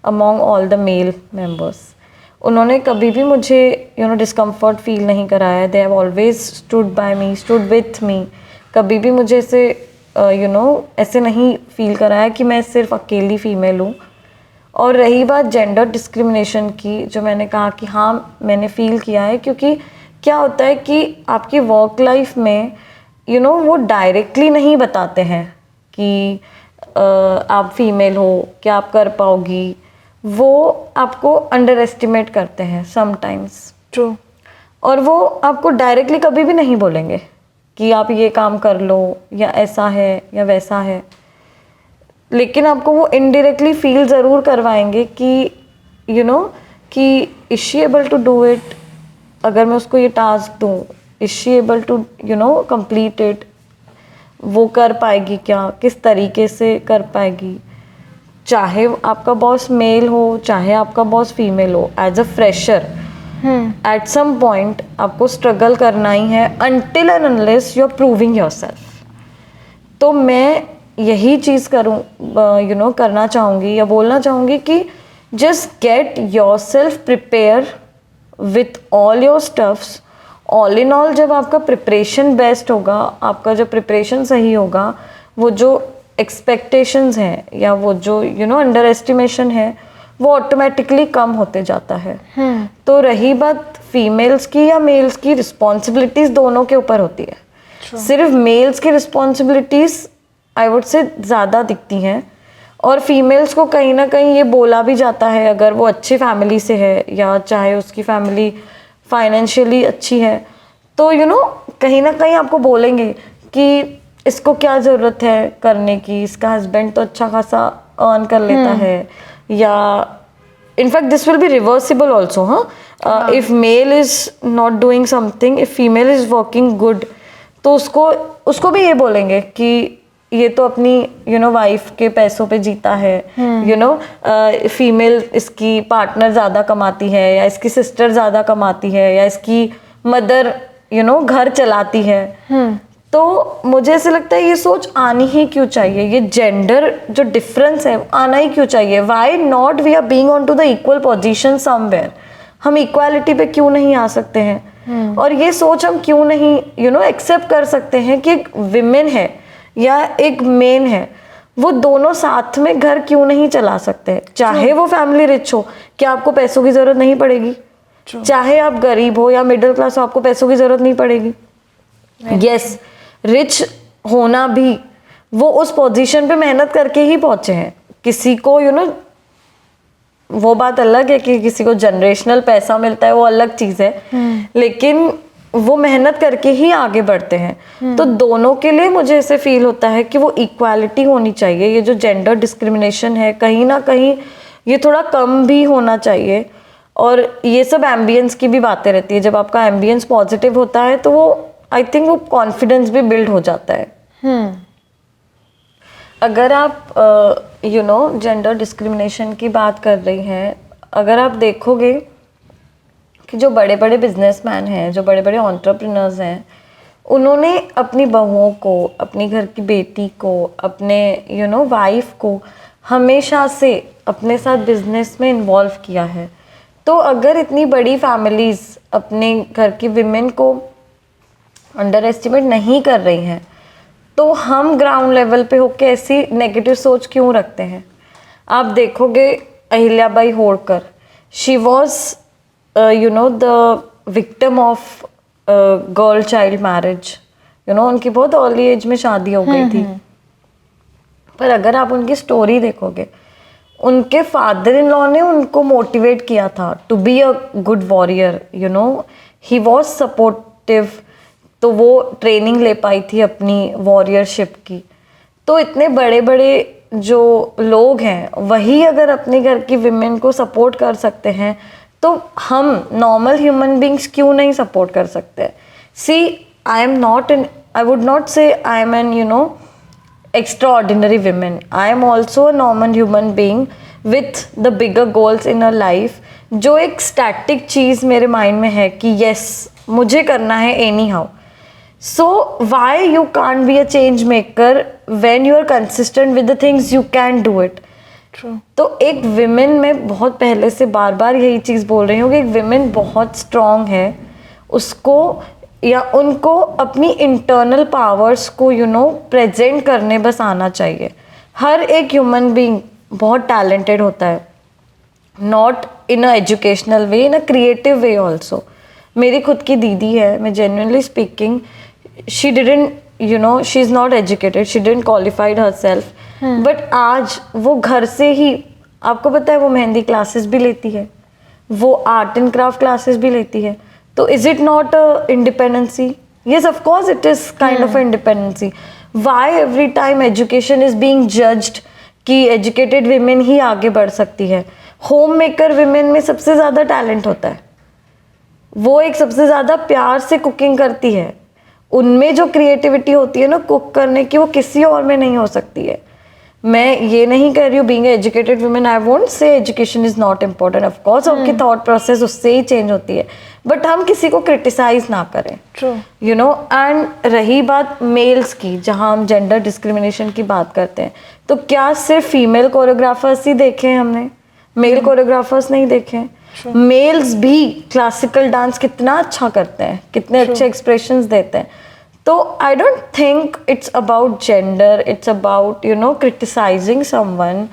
among all the male members. उन्होंने कभी भी मुझे डिस्कम्फर्ट फील नहीं कराया. They have always stood by me, stood with me. कभी भी मुझे ऐसे ऐसे नहीं फील कराया कि मैं सिर्फ अकेली फ़ीमेल हूँ. और रही बात जेंडर डिस्क्रिमिनेशन की, जो मैंने कहा कि हाँ मैंने फ़ील किया है, क्योंकि क्या होता है कि आपकी वर्क लाइफ में वो डायरेक्टली नहीं बताते हैं कि आप फीमेल हो, क्या आप कर पाओगी. वो आपको अंडर एस्टिमेट करते हैं समटाइम्स. ट्रू. और वो आपको डायरेक्टली कभी भी नहीं बोलेंगे कि आप ये काम कर लो, या ऐसा है या वैसा है. लेकिन आपको वो इनडायरेक्टली फील ज़रूर करवाएंगे कि कि is she able to do it. अगर मैं उसको ये टास्क दूँ, is she able to complete it. वो कर पाएगी क्या, किस तरीके से कर पाएगी. चाहे आपका बॉस मेल हो, चाहे आपका बॉस फीमेल हो, as a fresher at some point आपको स्ट्रगल करना ही है until and unless you are proving yourself. तो मैं यही चीज़ करना चाहूँगी या बोलना चाहूँगी कि just get yourself prepare with all your stuffs. All in all जब आपका प्रिपरेशन बेस्ट होगा, आपका जब प्रिपरेशन सही होगा, वो जो एक्सपेक्टेशंस हैं या वो जो अंडर एस्टिमेशन है, वो ऑटोमेटिकली कम होते जाता है. तो रही बात फीमेल्स की या मेल्स की, रिस्पॉन्सिबिलिटीज़ दोनों के ऊपर होती है. सिर्फ मेल्स की रिस्पॉन्सिबिलिटीज़ आई वुड से ज़्यादा दिखती हैं, और फीमेल्स को कहीं ना कहीं ये बोला भी जाता है, अगर वो अच्छी फैमिली से है या चाहे उसकी फैमिली फाइनेंशियली अच्छी है, तो कहीं ना कहीं आपको बोलेंगे कि इसको क्या ज़रूरत है करने की, इसका हस्बैंड तो अच्छा खासा अर्न कर लेता है. या in fact this will be reversible also. हाँ, if male is not doing something, if female is working good, तो उसको भी ये बोलेंगे कि ये तो अपनी वाइफ के पैसों पे जीता है. फीमेल इसकी पार्टनर ज़्यादा कमाती है, या इसकी सिस्टर ज़्यादा कमाती है, या इसकी मदर घर चलाती है. तो मुझे ऐसे लगता है ये सोच आनी ही क्यों चाहिए. ये जेंडर जो डिफरेंस है आना ही क्यों चाहिए. Why not we are being on to the equal position somewhere. हम इक्वालिटी पे क्यों नहीं आ सकते हैं. और ये सोच हम क्यों नहीं एक्सेप्ट कर सकते हैं कि एक विमेन है या एक मेन है, वो दोनों साथ में घर क्यों नहीं चला सकते. चाहे वो फैमिली रिच हो, क्या आपको पैसों की ज़रूरत नहीं पड़ेगी. चाहे आप गरीब हो या मिडिल क्लास हो, आपको पैसों की ज़रूरत नहीं पड़ेगी. यस, रिच होना भी वो उस पोजीशन पे मेहनत करके ही पहुंचे हैं. किसी को वो बात अलग है कि किसी को जनरेशनल पैसा मिलता है, वो अलग चीज़ है. लेकिन वो मेहनत करके ही आगे बढ़ते हैं. तो दोनों के लिए मुझे ऐसे फील होता है कि वो इक्वालिटी होनी चाहिए. ये जो जेंडर डिस्क्रिमिनेशन है, कहीं ना कहीं ये थोड़ा कम भी होना चाहिए. और ये सब एम्बियंस की भी बातें रहती है. जब आपका एम्बियंस पॉजिटिव होता है तो वो आई थिंक वो कॉन्फिडेंस भी बिल्ड हो जाता है. अगर आप जेंडर डिस्क्रिमिनेशन की बात कर रही हैं, अगर आप देखोगे कि जो बड़े बड़े बिजनेसमैन हैं, जो बड़े बड़े एंटरप्रेन्योर्स हैं, उन्होंने अपनी बहुओं को, अपनी घर की बेटी को, अपने वाइफ को हमेशा से अपने साथ बिजनेस में इन्वॉल्व किया है. तो अगर इतनी बड़ी फैमिलीज़ अपने घर की विमेन को अंडर एस्टिमेट नहीं कर रही हैं, तो हम ग्राउंड लेवल पे होकर ऐसी नेगेटिव सोच क्यों रखते हैं. आप देखोगे Ahilyabai Holkar, she was the victim of girl child marriage. उनकी बहुत अर्ली एज में शादी हो गई थी. पर अगर आप उनकी स्टोरी देखोगे, उनके फादर इन लॉ ने उनको मोटिवेट किया था to be a good warrior. He was supportive. तो वो ट्रेनिंग ले पाई थी अपनी वॉरियरशिप की. तो इतने बड़े बड़े जो लोग हैं, वही अगर अपने घर की विमेन को सपोर्ट कर सकते हैं, तो हम नॉर्मल ह्यूमन बींग्स क्यों नहीं सपोर्ट कर सकते. See, I am not in, I would not say I am an extraordinary women. I am also a normal human being with the bigger goals in her life. जो एक static चीज़ मेरे mind में है कि yes, मुझे करना है any how. So why you can't be a change maker when you are consistent with the things you can do it? True. तो एक विमेन में बहुत पहले से बार बार यही चीज़ बोल रही हूँ कि एक विमेन बहुत स्ट्रॉन्ग है, उसको या उनको अपनी इंटरनल पावर्स को प्रेजेंट करने बस आना चाहिए. हर एक ह्यूमन बीइंग बहुत टैलेंटेड होता है, not in a educational way, in a creative way also. मेरी खुद की दीदी है, मैं genuinely speaking, she didn't she is not educated, she didn't qualified her self, but आज वो घर से ही, आपको पता है, वो मेहंदी क्लासेस भी लेती है, वो आर्ट एंड क्राफ्ट क्लासेस भी लेती है. तो is it not independency? Yes, of course it is kind of independency. Why every time education is being judged कि educated women ही आगे बढ़ सकती है? होम मेकर women में सबसे ज़्यादा टैलेंट होता है, वो एक सबसे ज़्यादा प्यार से कुकिंग करती है, उनमें जो क्रिएटिविटी होती है ना कुक करने की, वो किसी और में नहीं हो सकती है. मैं ये नहीं कह रही हूँ being educated women, I won't say education is not important, of course उनकी थॉट प्रोसेस उससे ही चेंज होती है, बट हम किसी को क्रिटिसाइज ना करें. ट्रू. एंड रही बात मेल्स की, जहाँ हम जेंडर डिस्क्रिमिनेशन की बात करते हैं, तो क्या सिर्फ फीमेल कोरियोग्राफर्स ही देखे हैं हमने? मेल कोरियोग्राफर्स नहीं देखे? मेल्स भी क्लासिकल डांस कितना अच्छा करते हैं, कितने अच्छे एक्सप्रेशंस देते हैं. तो I don't think it's about gender, it's about criticising someone.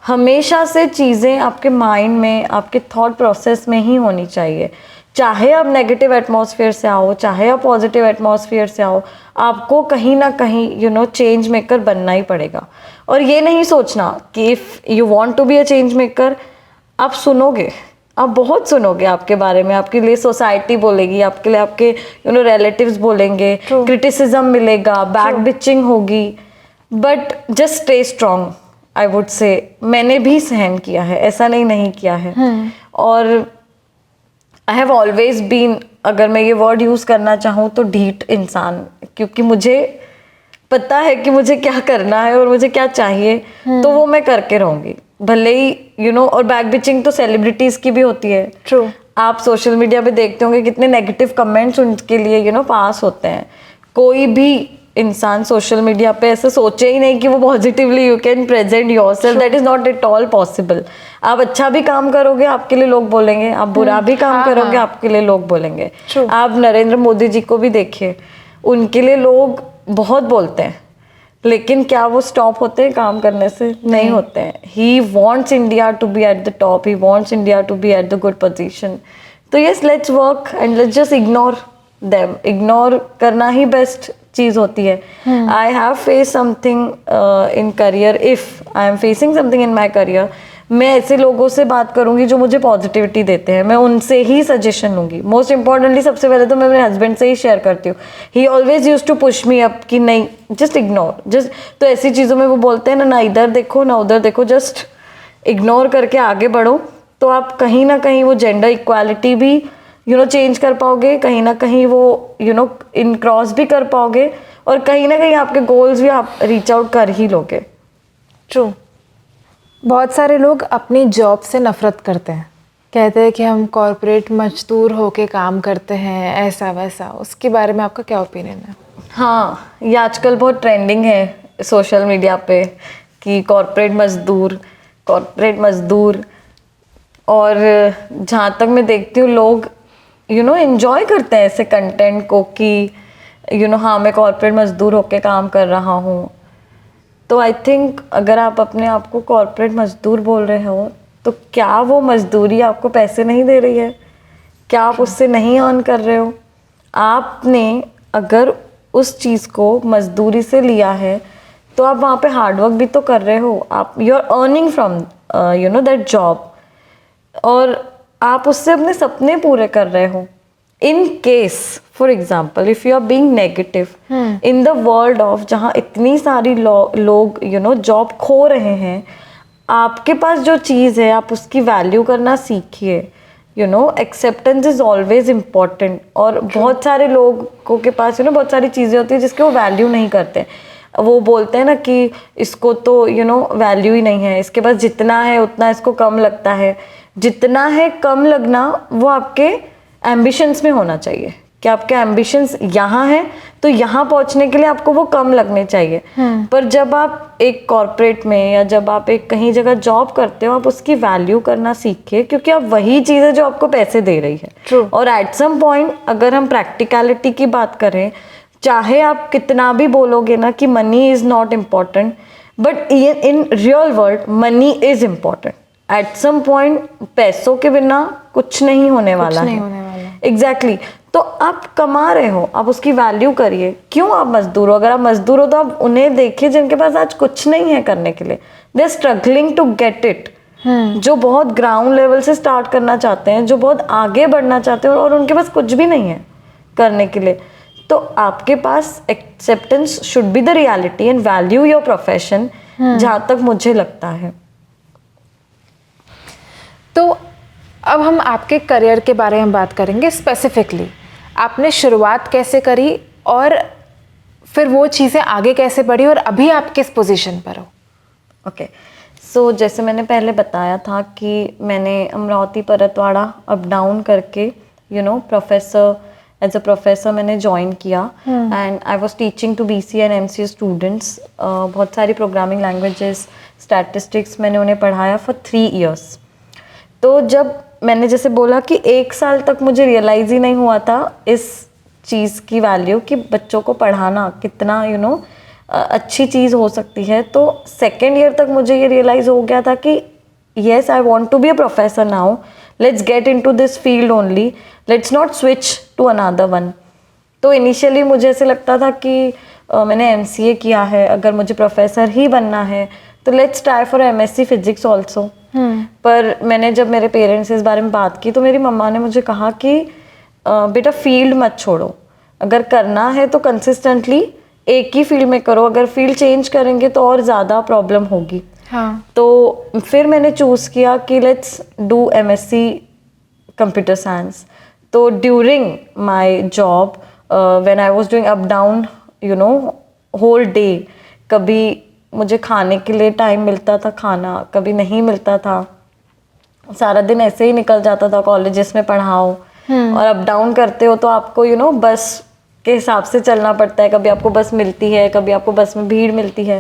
हमेशा से चीज़ें आपके माइंड में, आपके थॉट प्रोसेस में ही होनी चाहिए. चाहे आप नेगेटिव एटमॉस्फेयर से आओ, चाहे आप पॉजिटिव एटमॉस्फेयर से आओ, आपको कहीं ना कहीं चेंज मेकर बनना ही पड़ेगा. और ये नहीं सोचना कि if you want to be a change maker, आप सुनोगे, आप बहुत सुनोगे आपके बारे में, आपके लिए सोसाइटी बोलेगी, आपके लिए आपके रिलेटिव्स बोलेंगे, क्रिटिसिज्म मिलेगा, बैक बिचिंग होगी, but just stay strong. I would से मैंने भी सहन किया है, ऐसा नहीं किया है. और आई हैव ऑलवेज बीन, अगर मैं ये वर्ड यूज़ करना चाहूँ तो ढीठ इंसान, क्योंकि मुझे पता है कि मुझे क्या करना है और मुझे क्या चाहिए, तो वो मैं करके रहूँगी, भले ही और बैक बिचिंग तो सेलिब्रिटीज़ की भी होती है. ट्रू. आप सोशल मीडिया पे देखते होंगे कितने नेगेटिव कमेंट्स उनके लिए पास होते हैं. कोई भी इंसान सोशल मीडिया पे ऐसे सोचे ही नहीं कि वो positively you can present yourself, that is not at all possible. आप अच्छा भी काम करोगे, आपके लिए लोग बोलेंगे, आप बुरा भी काम करोगे, आपके लिए लोग बोलेंगे. आप नरेंद्र मोदी जी को भी देखिए, उनके लिए लोग बहुत बोलते हैं, लेकिन क्या वो स्टॉप होते हैं काम करने से? नहीं होते हैं. He wants India to be at the top, he wants India to be at the good position. तो yes, let's work and let's just ignore them. Ignore करना ही बेस्ट चीज़ होती है. I have face something in career, if I am facing something in my career, मैं ऐसे लोगों से बात करूंगी जो मुझे पॉजिटिविटी देते हैं, मैं उनसे ही सजेशन लूँगी. मोस्ट इंपॉर्टेंटली सबसे पहले तो मैं मेरे हस्बैंड से ही शेयर करती हूँ. He always use to push me up कि नहीं, जस्ट इग्नोर, जस्ट. तो ऐसी चीज़ों में वो बोलते हैं ना इधर देखो ना उधर देखो, जस्ट इग्नोर करके आगे बढ़ो, तो आप कहीं ना कहीं वो जेंडर इक्वालिटी भी चेंज कर पाओगे, कहीं ना कहीं वो इन क्रॉस भी कर पाओगे, और कहीं ना कहीं आपके गोल्स भी आप रीच आउट कर ही लोगे. ट्रू. बहुत सारे लोग अपनी जॉब से नफ़रत करते हैं, कहते हैं कि हम कॉर्पोरेट मजदूर होके काम करते हैं, ऐसा वैसा. उसके बारे में आपका क्या ओपिनियन है? हाँ, ये आजकल बहुत ट्रेंडिंग है सोशल मीडिया पे कि कॉर्पोरेट मजदूर. और जहाँ तक मैं देखती हूँ, लोग एंजॉय करते हैं ऐसे कंटेंट को कि हाँ, मैं कॉर्पोरेट मजदूर होके काम कर रहा हूँ. तो आई थिंक अगर आप अपने आप को कॉर्पोरेट मजदूर बोल रहे हो, तो क्या वो मजदूरी आपको पैसे नहीं दे रही है? क्या आप उससे नहीं अर्न कर रहे हो? आपने अगर उस चीज़ को मजदूरी से लिया है, तो आप वहाँ पे हार्डवर्क भी तो कर रहे हो. आप you are earning from that job, और आप उससे अपने सपने पूरे कर रहे हो. In case for example, if you are being negative in the world of, जहाँ इतनी सारी लोग जॉब खो रहे हैं, आपके पास जो चीज़ है आप उसकी वैल्यू करना सीखिए. Acceptance is always important. और बहुत सारे लोगों के पास बहुत सारी चीज़ें होती है जिसके वो वैल्यू नहीं करते. वो बोलते हैं ना कि इसको तो वैल्यू ही नहीं है, इसके पास जितना है उतना इसको कम लगता है. जितना है कम लगना वो आपके एम्बिशंस में होना चाहिए कि आपके एम्बिशंस यहाँ हैं तो यहाँ पहुँचने के लिए आपको वो कम लगने चाहिए। पर जब आप एक कॉर्पोरेट में या जब आप एक कहीं जगह जॉब करते हो, आप उसकी वैल्यू करना सीखिए, क्योंकि आप वही चीज़ है जो आपको पैसे दे रही है। True. और एट सम पॉइंट अगर हम प्रैक्टिकलिटी की बात करें, चाहे आप कितना भी बोलोगे ना कि money is not important, but in real world money is important. At some point पैसों के बिना कुछ नहीं होने वाला नहीं है। होने वाला। एग्जैक्टली तो आप कमा रहे हो, आप उसकी वैल्यू करिए। क्यों आप मजदूर हो? अगर आप मजदूर हो तो आप उन्हें देखिए जिनके पास आज कुछ नहीं है करने के लिए, they are struggling to get it. जो बहुत ग्राउंड लेवल से स्टार्ट करना चाहते हैं, जो बहुत आगे बढ़ना चाहते हैं और उनके पास कुछ भी नहीं है करने के लिए, तो आपके पास acceptance should be the reality and value your profession, जहाँ तक मुझे लगता है। तो अब हम आपके करियर के बारे में बात करेंगे स्पेसिफिकली। आपने शुरुआत कैसे करी और फिर वो चीज़ें आगे कैसे बढ़ी और अभी आप किस पोजीशन पर हो? ओके, सो जैसे मैंने पहले बताया था कि मैंने अमरावती परतवाड़ा अप डाउन करके एज अ प्रोफेसर मैंने ज्वाइन किया and I was teaching to BCA and MCA students. बहुत सारी प्रोग्रामिंग लैंग्वेजेस, स्टैटिस्टिक्स मैंने उन्हें पढ़ाया फॉर 3 years। तो जब मैंने जैसे बोला कि 1 साल तक मुझे रियलाइज़ ही नहीं हुआ था इस चीज़ की वैल्यू कि बच्चों को पढ़ाना कितना अच्छी चीज़ हो सकती है, तो 2nd year तक मुझे ये रियलाइज़ हो गया था कि yes I want to be a professor now, let's get into this field only, let's not switch to another one. तो इनिशियली मुझे ऐसे लगता था कि मैंने MCA किया है, अगर मुझे प्रोफेसर ही बनना है तो let's try for MSc physics also. पर मैंने जब मेरे पेरेंट्स से इस बारे में बात की तो मेरी मम्मा ने मुझे कहा कि बेटा फील्ड मत छोड़ो, अगर करना है तो कंसिस्टेंटली एक ही फील्ड में करो, अगर फील्ड चेंज करेंगे तो और ज़्यादा प्रॉब्लम होगी। हाँ। तो फिर मैंने चूज़ किया कि let's do MSc computer science. तो during my job when I was doing up down whole day, कभी मुझे खाने के लिए टाइम मिलता था, खाना कभी नहीं मिलता था, सारा दिन ऐसे ही निकल जाता था कॉलेजेस में पढ़ाओ। और अप डाउन करते हो तो आपको बस के हिसाब से चलना पड़ता है, कभी आपको बस मिलती है, कभी आपको बस में भीड़ मिलती है,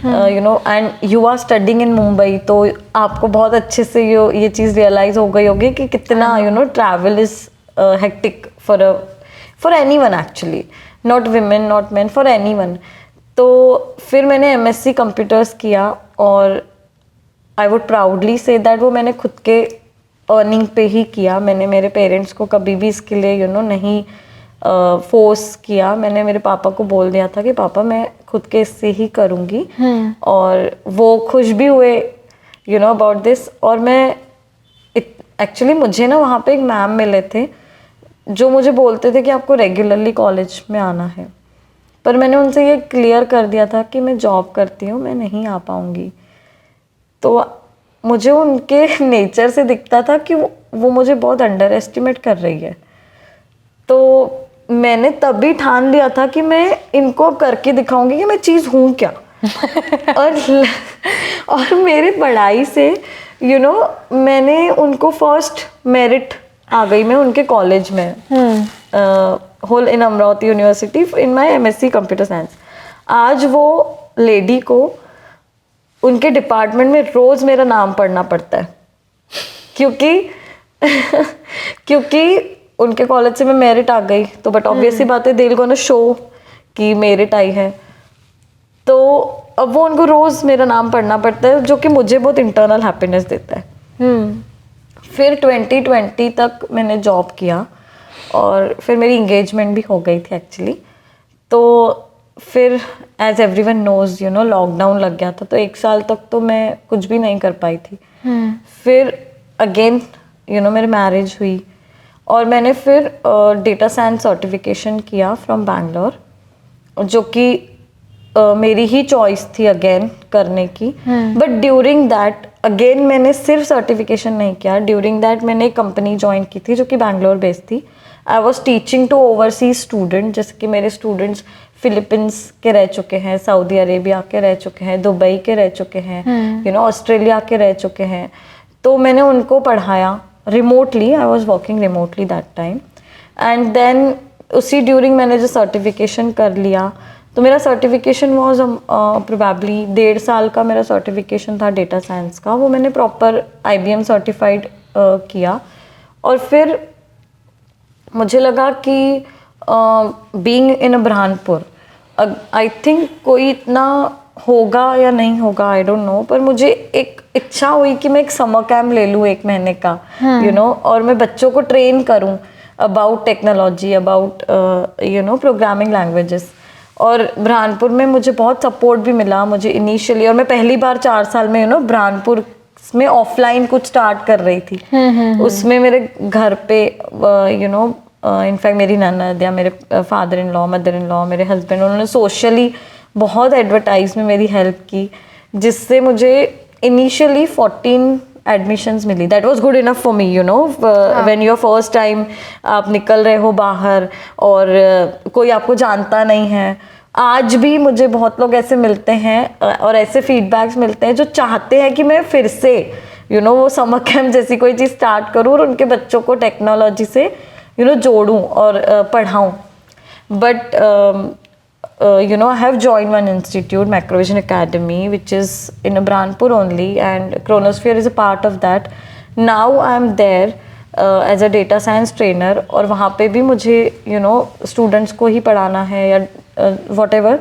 and you are studying in Mumbai, तो आपको बहुत अच्छे से ये चीज़ रियलाइज़ हो गई होगी कि कितना travel is hectic for anyone actually, not women not main, for anyone. तो फिर मैंने MSc कंप्यूटर्स किया और I would proudly say that वो मैंने खुद के अर्निंग पे ही किया। मैंने मेरे पेरेंट्स को कभी भी इसके लिए नहीं फोर्स किया। मैंने मेरे पापा को बोल दिया था कि पापा मैं खुद के इससे ही करूँगी, और वो खुश भी हुए अबाउट दिस। और मैं एक्चुअली मुझे ना वहाँ पे एक मैम मिले थे जो मुझे बोलते थे कि आपको रेगुलरली कॉलेज में आना है, पर मैंने उनसे ये क्लियर कर दिया था कि मैं जॉब करती हूँ, मैं नहीं आ पाऊँगी। तो मुझे उनके नेचर से दिखता था कि वो मुझे बहुत अंडर एस्टिमेट कर रही है। तो मैंने तभी ठान लिया था कि मैं इनको करके दिखाऊंगी कि मैं चीज़ हूँ क्या। और मेरे पढ़ाई से मैंने उनको फर्स्ट मेरिट आ गई मैं उनके कॉलेज में, whole in Amravati university in my MSc computer science. आज वो लेडी को उनके डिपार्टमेंट में रोज़ मेरा नाम पढ़ना पड़ता है, क्योंकि उनके कॉलेज से मैं मेरिट आ गई, तो बट ऑब्वियसली बात है दे विल गोना शो कि मेरिट आई है। तो अब वो उनको रोज़ मेरा नाम पढ़ना पड़ता है, जो कि मुझे बहुत इंटरनल हैप्पीनेस देता है। फिर 2020 तक मैंने जॉब किया और फिर मेरी इंगेजमेंट भी हो गई थी एक्चुअली। तो फिर एज एवरीवन नोज लॉकडाउन लग गया था, तो 1 साल तक तो मैं कुछ भी नहीं कर पाई थी। फिर अगेन मेरी मैरिज हुई और मैंने फिर डेटा साइंस सर्टिफिकेशन किया फ्रॉम बैंगलोर, जो कि मेरी ही चॉइस थी अगेन करने की। बट ड्यूरिंग दैट अगेन मैंने सिर्फ सर्टिफिकेशन नहीं किया, ड्यूरिंग दैट मैंने एक कंपनी ज्वाइन की थी जो कि बैंगलोर बेस्ड थी। I was teaching to overseas student, जैसे कि मेरे स्टूडेंट्स फिलीपींस के रह चुके हैं, सऊदी अरेबिया के रह चुके हैं, दुबई के रह चुके हैं, ऑस्ट्रेलिया के रह चुके हैं। तो मैंने उनको पढ़ाया remotely, I was working remotely that time. And then उसी ड्यूरिंग मैंने जो सर्टिफिकेशन कर लिया, तो मेरा सर्टिफिकेशन वॉज प्रोबेबली 1.5 साल का मेरा सर्टिफिकेशन था डेटा साइंस का। वो मैंने प्रॉपर IBM सर्टिफाइड किया। और फिर मुझे लगा कि being in a Burhanpur, I think कोई इतना होगा या नहीं होगा, आई डोंट नो, पर मुझे एक इच्छा हुई कि मैं एक समर कैम्प ले लूँ 1 महीने का, यू नो, और मैं बच्चों को ट्रेन करूँ about technology, about you know programming languages. और बुरहानपुर में मुझे बहुत सपोर्ट भी मिला मुझे इनिशियली, और मैं पहली बार 4 साल में यू नो बुरहानपुर में ऑफलाइन कुछ स्टार्ट कर रही थी। उसमें मेरे घर पे यू नो इनफैक्ट मेरी ननद या मेरे father in law, mother in law, मेरे हस्बैंड, उन्होंने सोशली बहुत एडवर्टाइज में मेरी हेल्प की, जिससे मुझे इनिशियली 14 एडमिशन्स मिली। That was good enough for me, you know, when your first time आप निकल रहे हो बाहर और कोई आपको जानता नहीं है। आज भी मुझे बहुत लोग ऐसे मिलते हैं और ऐसे फीडबैक्स मिलते हैं जो चाहते हैं कि मैं फिर से यू नो वो समर कैम्प जैसी कोई चीज़ स्टार्ट करूँ और उनके बच्चों को टेक्नोलॉजी से यू नो जोड़ूँ और पढ़ाऊँ। But you know, I have joined one institute, Macrovision Academy, which is in Burhanpur only, and Chronosphere is a part of that. Now I am there as a data science trainer, और वहाँ पे भी मुझे you know students को ही पढ़ाना है या whatever।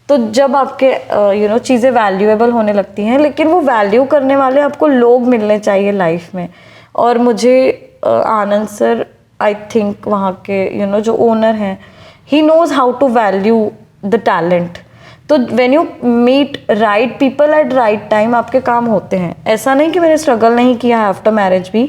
तो जब आपके you know चीज़ें valuable होने लगती हैं, लेकिन वो value करने वाले आपको लोग मिलने चाहिए लाइफ में। और मुझे आनंद सर, I think वहाँ के you know जो ओनर हैं, he knows how to value the talent। तो when you meet right people at right time, आपके काम होते हैं। ऐसा नहीं कि मैंने स्ट्रगल नहीं किया है आफ्टर मैरिज भी।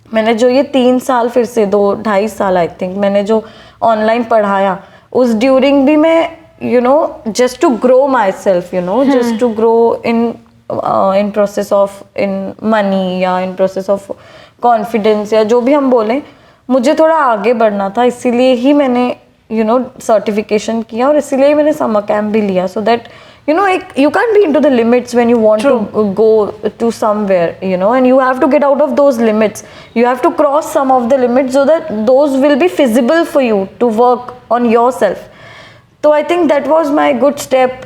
मैंने जो ये 3 साल फिर से 2-2.5 साल आई थिंक मैंने जो ऑनलाइन पढ़ाया, उस ड्यूरिंग भी मैं you know just to grow myself, you know just to grow in process of in money या इन प्रोसेस ऑफ कॉन्फिडेंस या जो भी हम बोलें, मुझे थोड़ा आगे बढ़ना था। इसीलिए ही मैंने यू नो सर्टिफिकेशन किया और इसीलिए मैंने समर कैम्प भी लिया, so that you know you can't be into the limits when you want to go to somewhere, you know, and you have to get out of those limits. You have to cross some of the limits so that those will be feasible for you to work on yourself. So I think that was my good step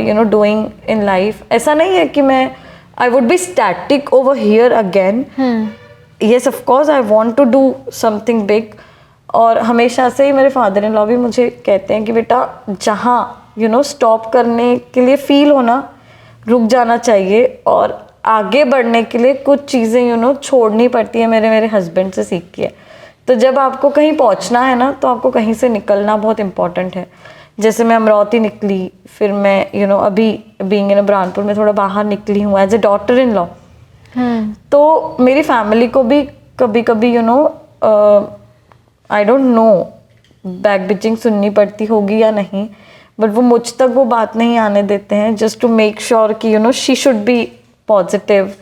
you know doing in life. ऐसा नहीं है कि मैं I would be static over here again. Yes, of course I want to do something big. और हमेशा से ही मेरे father in law भी मुझे कहते हैं कि बेटा जहाँ यू नो स्टॉप करने के लिए फील होना, रुक जाना चाहिए और आगे बढ़ने के लिए कुछ चीज़ें यू नो छोड़नी पड़ती है। मेरे हस्बैंड से सीख के। तो जब आपको कहीं पहुंचना है ना, तो आपको कहीं से निकलना बहुत इम्पॉर्टेंट है। जैसे मैं अमरावती निकली, फिर मैं यू नो अभी बीइंग इन बुरहानपुर में थोड़ा बाहर निकली हूँ as a daughter in law. तो मेरी फैमिली को भी कभी कभी you know I don't know back bitching सुननी पड़ती होगी या नहीं, बट वो मुझ तक वो बात नहीं आने देते हैं, जस्ट टू मेक श्योर कि you know she should be positive.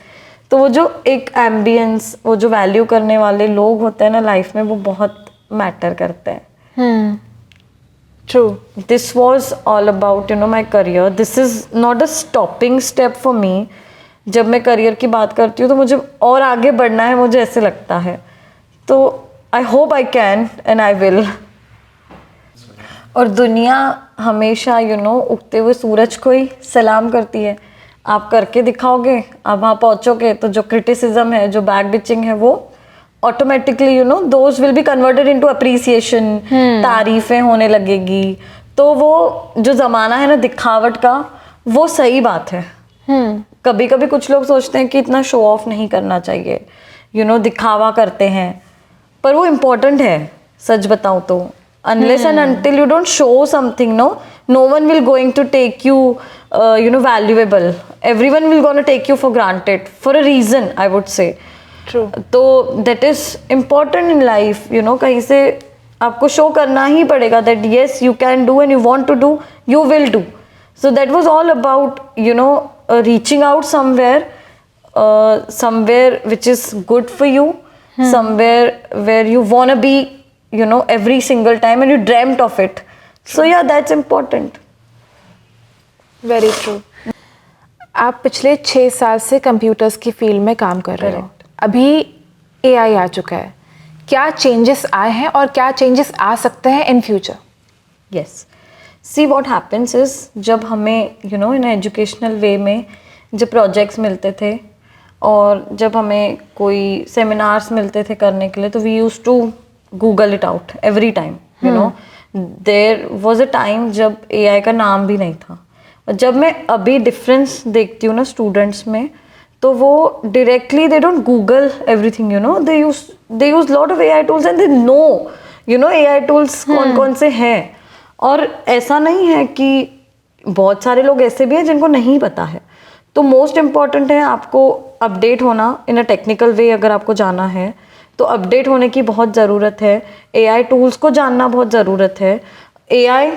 तो वो जो एक एम्बियंस, वो जो वैल्यू करने वाले लोग होते हैं ना लाइफ में, वो बहुत मैटर करते हैं। True. This was all about you know my career. This is not a stopping step for me. जब मैं करियर की बात करती हूँ तो मुझे और आगे बढ़ना है, मुझे ऐसे लगता है। तो I hope I can and I will। और दुनिया हमेशा यू नो उगते हुए सूरज को ही सलाम करती है। आप करके दिखाओगे, आप वहाँ पहुँचोगे, तो जो क्रिटिसिज्म है, जो बैक बिचिंग है, वो automatically you know those will be converted into appreciation, तारीफें होने लगेगी। तो वो जो ज़माना है ना दिखावट का, वो सही बात है। कभी कभी कुछ लोग सोचते हैं कि इतना शो ऑफ नहीं करना चाहिए, यू नो दिखावा करते हैं, पर वो इम्पोर्टेंट है। सच बताऊं तो unless and until you don't show something, no one will going to take you you know valuable. Everyone will gonna take you for granted for a reason, I would say. True. तो that is important in life, you know, कहीं से आपको show करना ही पड़ेगा that yes you can do and you want to do, you will do. So that was all about you know reaching out somewhere which is good for you, somewhere where you wanna be, you know, every single time and you dreamt of it. So yeah, that's important. Very true. आप पिछले 6 साल से computers की field में काम कर रहे हो। अभी AI आ चुका है। क्या चेंजेस आए हैं और क्या चेंजेस आ सकते हैं in future? Yes, see what happens is, जब हमें इन एजुकेशनल वे में जब प्रोजेक्ट्स मिलते थे और जब हमें कोई सेमिनार्स मिलते थे करने के लिए, तो we use to google it out every time. There was a time जब AI का नाम भी नहीं था. और जब मैं अभी डिफरेंस देखती हूँ ना स्टूडेंट्स में, तो वो directly they don't Google everything, they use lot of AI tools and they know AI tools कौन कौन से हैं. और ऐसा नहीं है कि बहुत सारे लोग ऐसे भी हैं जिनको नहीं पता है. तो मोस्ट इम्पॉर्टेंट है आपको अपडेट होना इन अ टेक्निकल वे. अगर आपको जाना है तो अपडेट होने की बहुत ज़रूरत है. AI टूल्स को जानना बहुत ज़रूरत है. AI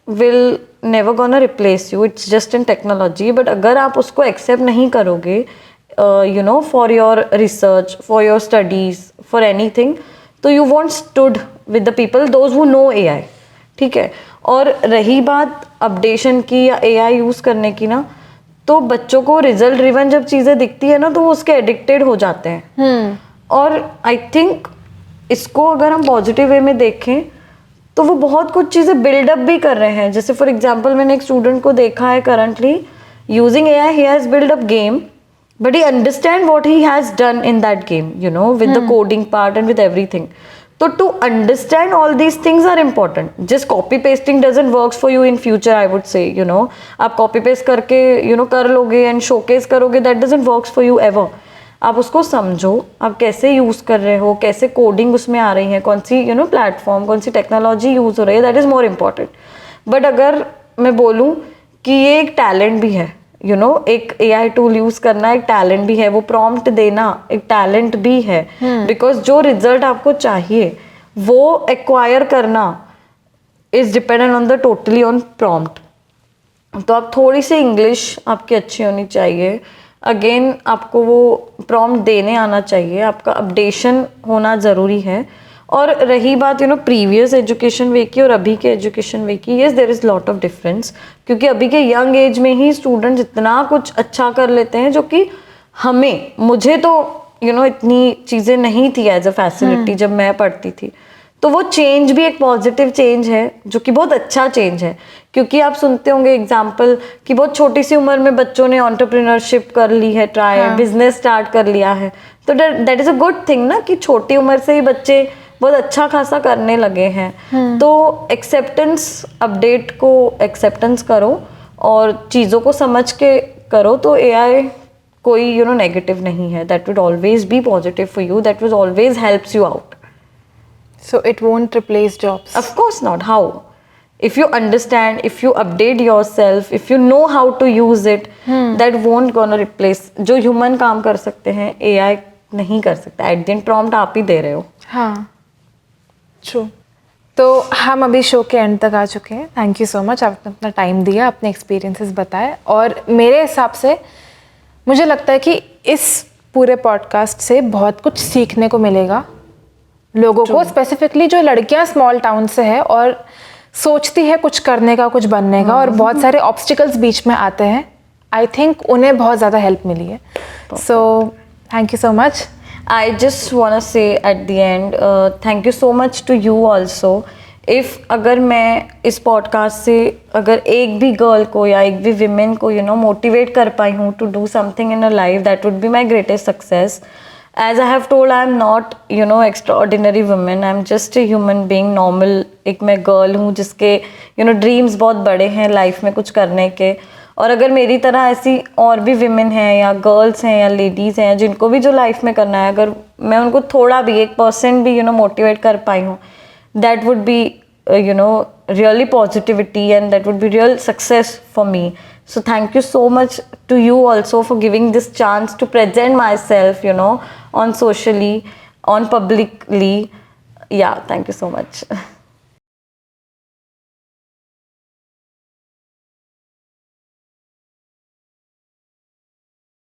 will never gonna replace you, it's just in technology. But अगर आप उसको एक्सेप्ट नहीं करोगे for your research, for your studies, for anything, तो you want stood with the people those who know AI. ठीक है. और रही बात अपडेशन की या AI यूज़ करने की ना, तो बच्चों को रिजल्ट ड्रिवन जब चीज़ें दिखती है ना, तो वो उसके एडिक्टेड हो जाते हैं. और आई थिंक इसको अगर हम पॉजिटिव वे में देखें तो वो बहुत कुछ चीज़ें बिल्डअप भी कर रहे हैं. जैसे फॉर एग्जांपल मैंने एक स्टूडेंट को देखा है currently using AI, he has build up game, but he understand what he has done in that game, with the coding part and with everything. तो to understand all these things are important. Just copy pasting doesn't works for you in future, I would say. आप copy paste करके कर लोगे and showcase करोगे, that doesn't works for you ever. आप उसको समझो, आप कैसे यूज़ कर रहे हो, कैसे कोडिंग उसमें आ रही है, कौन सी प्लेटफॉर्म, कौन सी टेक्नोलॉजी यूज़ हो रही है, that is more important. But अगर मैं बोलूँ कि ये एक टैलेंट भी है, एक AI टूल यूज़ करना एक टैलेंट भी है, वो प्रॉम्प्ट देना एक टैलेंट भी है. बिकॉज जो रिजल्ट आपको चाहिए वो एक्वायर करना is dependent on the totally on prompt. तो आप थोड़ी सी इंग्लिश आपकी अच्छी होनी चाहिए. अगेन आपको वो प्रॉम्प्ट देने आना चाहिए. आपका अपडेशन होना ज़रूरी है. और रही बात प्रीवियस एजुकेशन वे की और अभी के एजुकेशन वे की, yes there is lot of difference. क्योंकि अभी के यंग एज में ही स्टूडेंट्स इतना कुछ अच्छा कर लेते हैं जो कि मुझे तो इतनी चीज़ें नहीं थी एज अ फैसिलिटी जब मैं पढ़ती थी. तो वो चेंज भी एक पॉजिटिव चेंज है जो कि बहुत अच्छा चेंज है. क्योंकि आप सुनते होंगे एग्जाम्पल कि बहुत छोटी सी उम्र में बच्चों ने एंटरप्रेन्योरशिप कर ली है, बिजनेस स्टार्ट कर लिया है. तो that is a good thing ना, कि छोटी उम्र से ही बच्चे बहुत अच्छा खासा करने लगे हैं. तो एक्सेप्टेंस, अपडेट को एक्सेप्टेंस करो और चीज़ों को समझ के करो. तो AI कोई नेगेटिव नहीं है. That would always be positive for you, that would always helps you out. So it won't replace jobs? Of course not. How? If you understand, if you update yourself, if you know how to use it, that won't gonna replace. जो human काम कर सकते हैं AI नहीं कर सकता. At the end prompt आप ही दे रहे हो. हाँ, ट्रू. तो हम अभी शो के एंड तक आ चुके हैं. थैंक यू सो मच, आपने अपना टाइम दिया, अपने एक्सपीरियंसेस बताए. और मेरे हिसाब से मुझे लगता है कि इस पूरे पॉडकास्ट से बहुत कुछ सीखने को मिलेगा लोगों को, स्पेसिफिकली जो लड़कियां स्मॉल टाउन से है और सोचती है कुछ करने का, कुछ बनने का, और बहुत सारे ऑब्स्टिकल्स बीच में आते हैं. आई थिंक उन्हें बहुत ज़्यादा हेल्प मिली है. So thank you so much. I just want to say at the end, thank you so much to you also. If अगर मैं इस पॉडकास्ट से अगर एक भी गर्ल को या एक भी विमेन को मोटिवेट कर पाई हूँ to do something in her life, that would be my greatest success. As I have told, I am not extraordinary woman. I am just a human being, normal. एक मैं girl हूँ जिसके dreams बहुत बड़े हैं life में कुछ करने के. और अगर मेरी तरह ऐसी और भी विमेन हैं या गर्ल्स हैं या लेडीज़ हैं जिनको भी जो लाइफ में करना है, अगर मैं उनको थोड़ा भी 1% भी मोटिवेट कर पाई हूँ, that would be really positivity, and that would be real success for me. So thank you so much to you also for giving this chance to present myself on socially, on publicly. Yeah, thank you so much.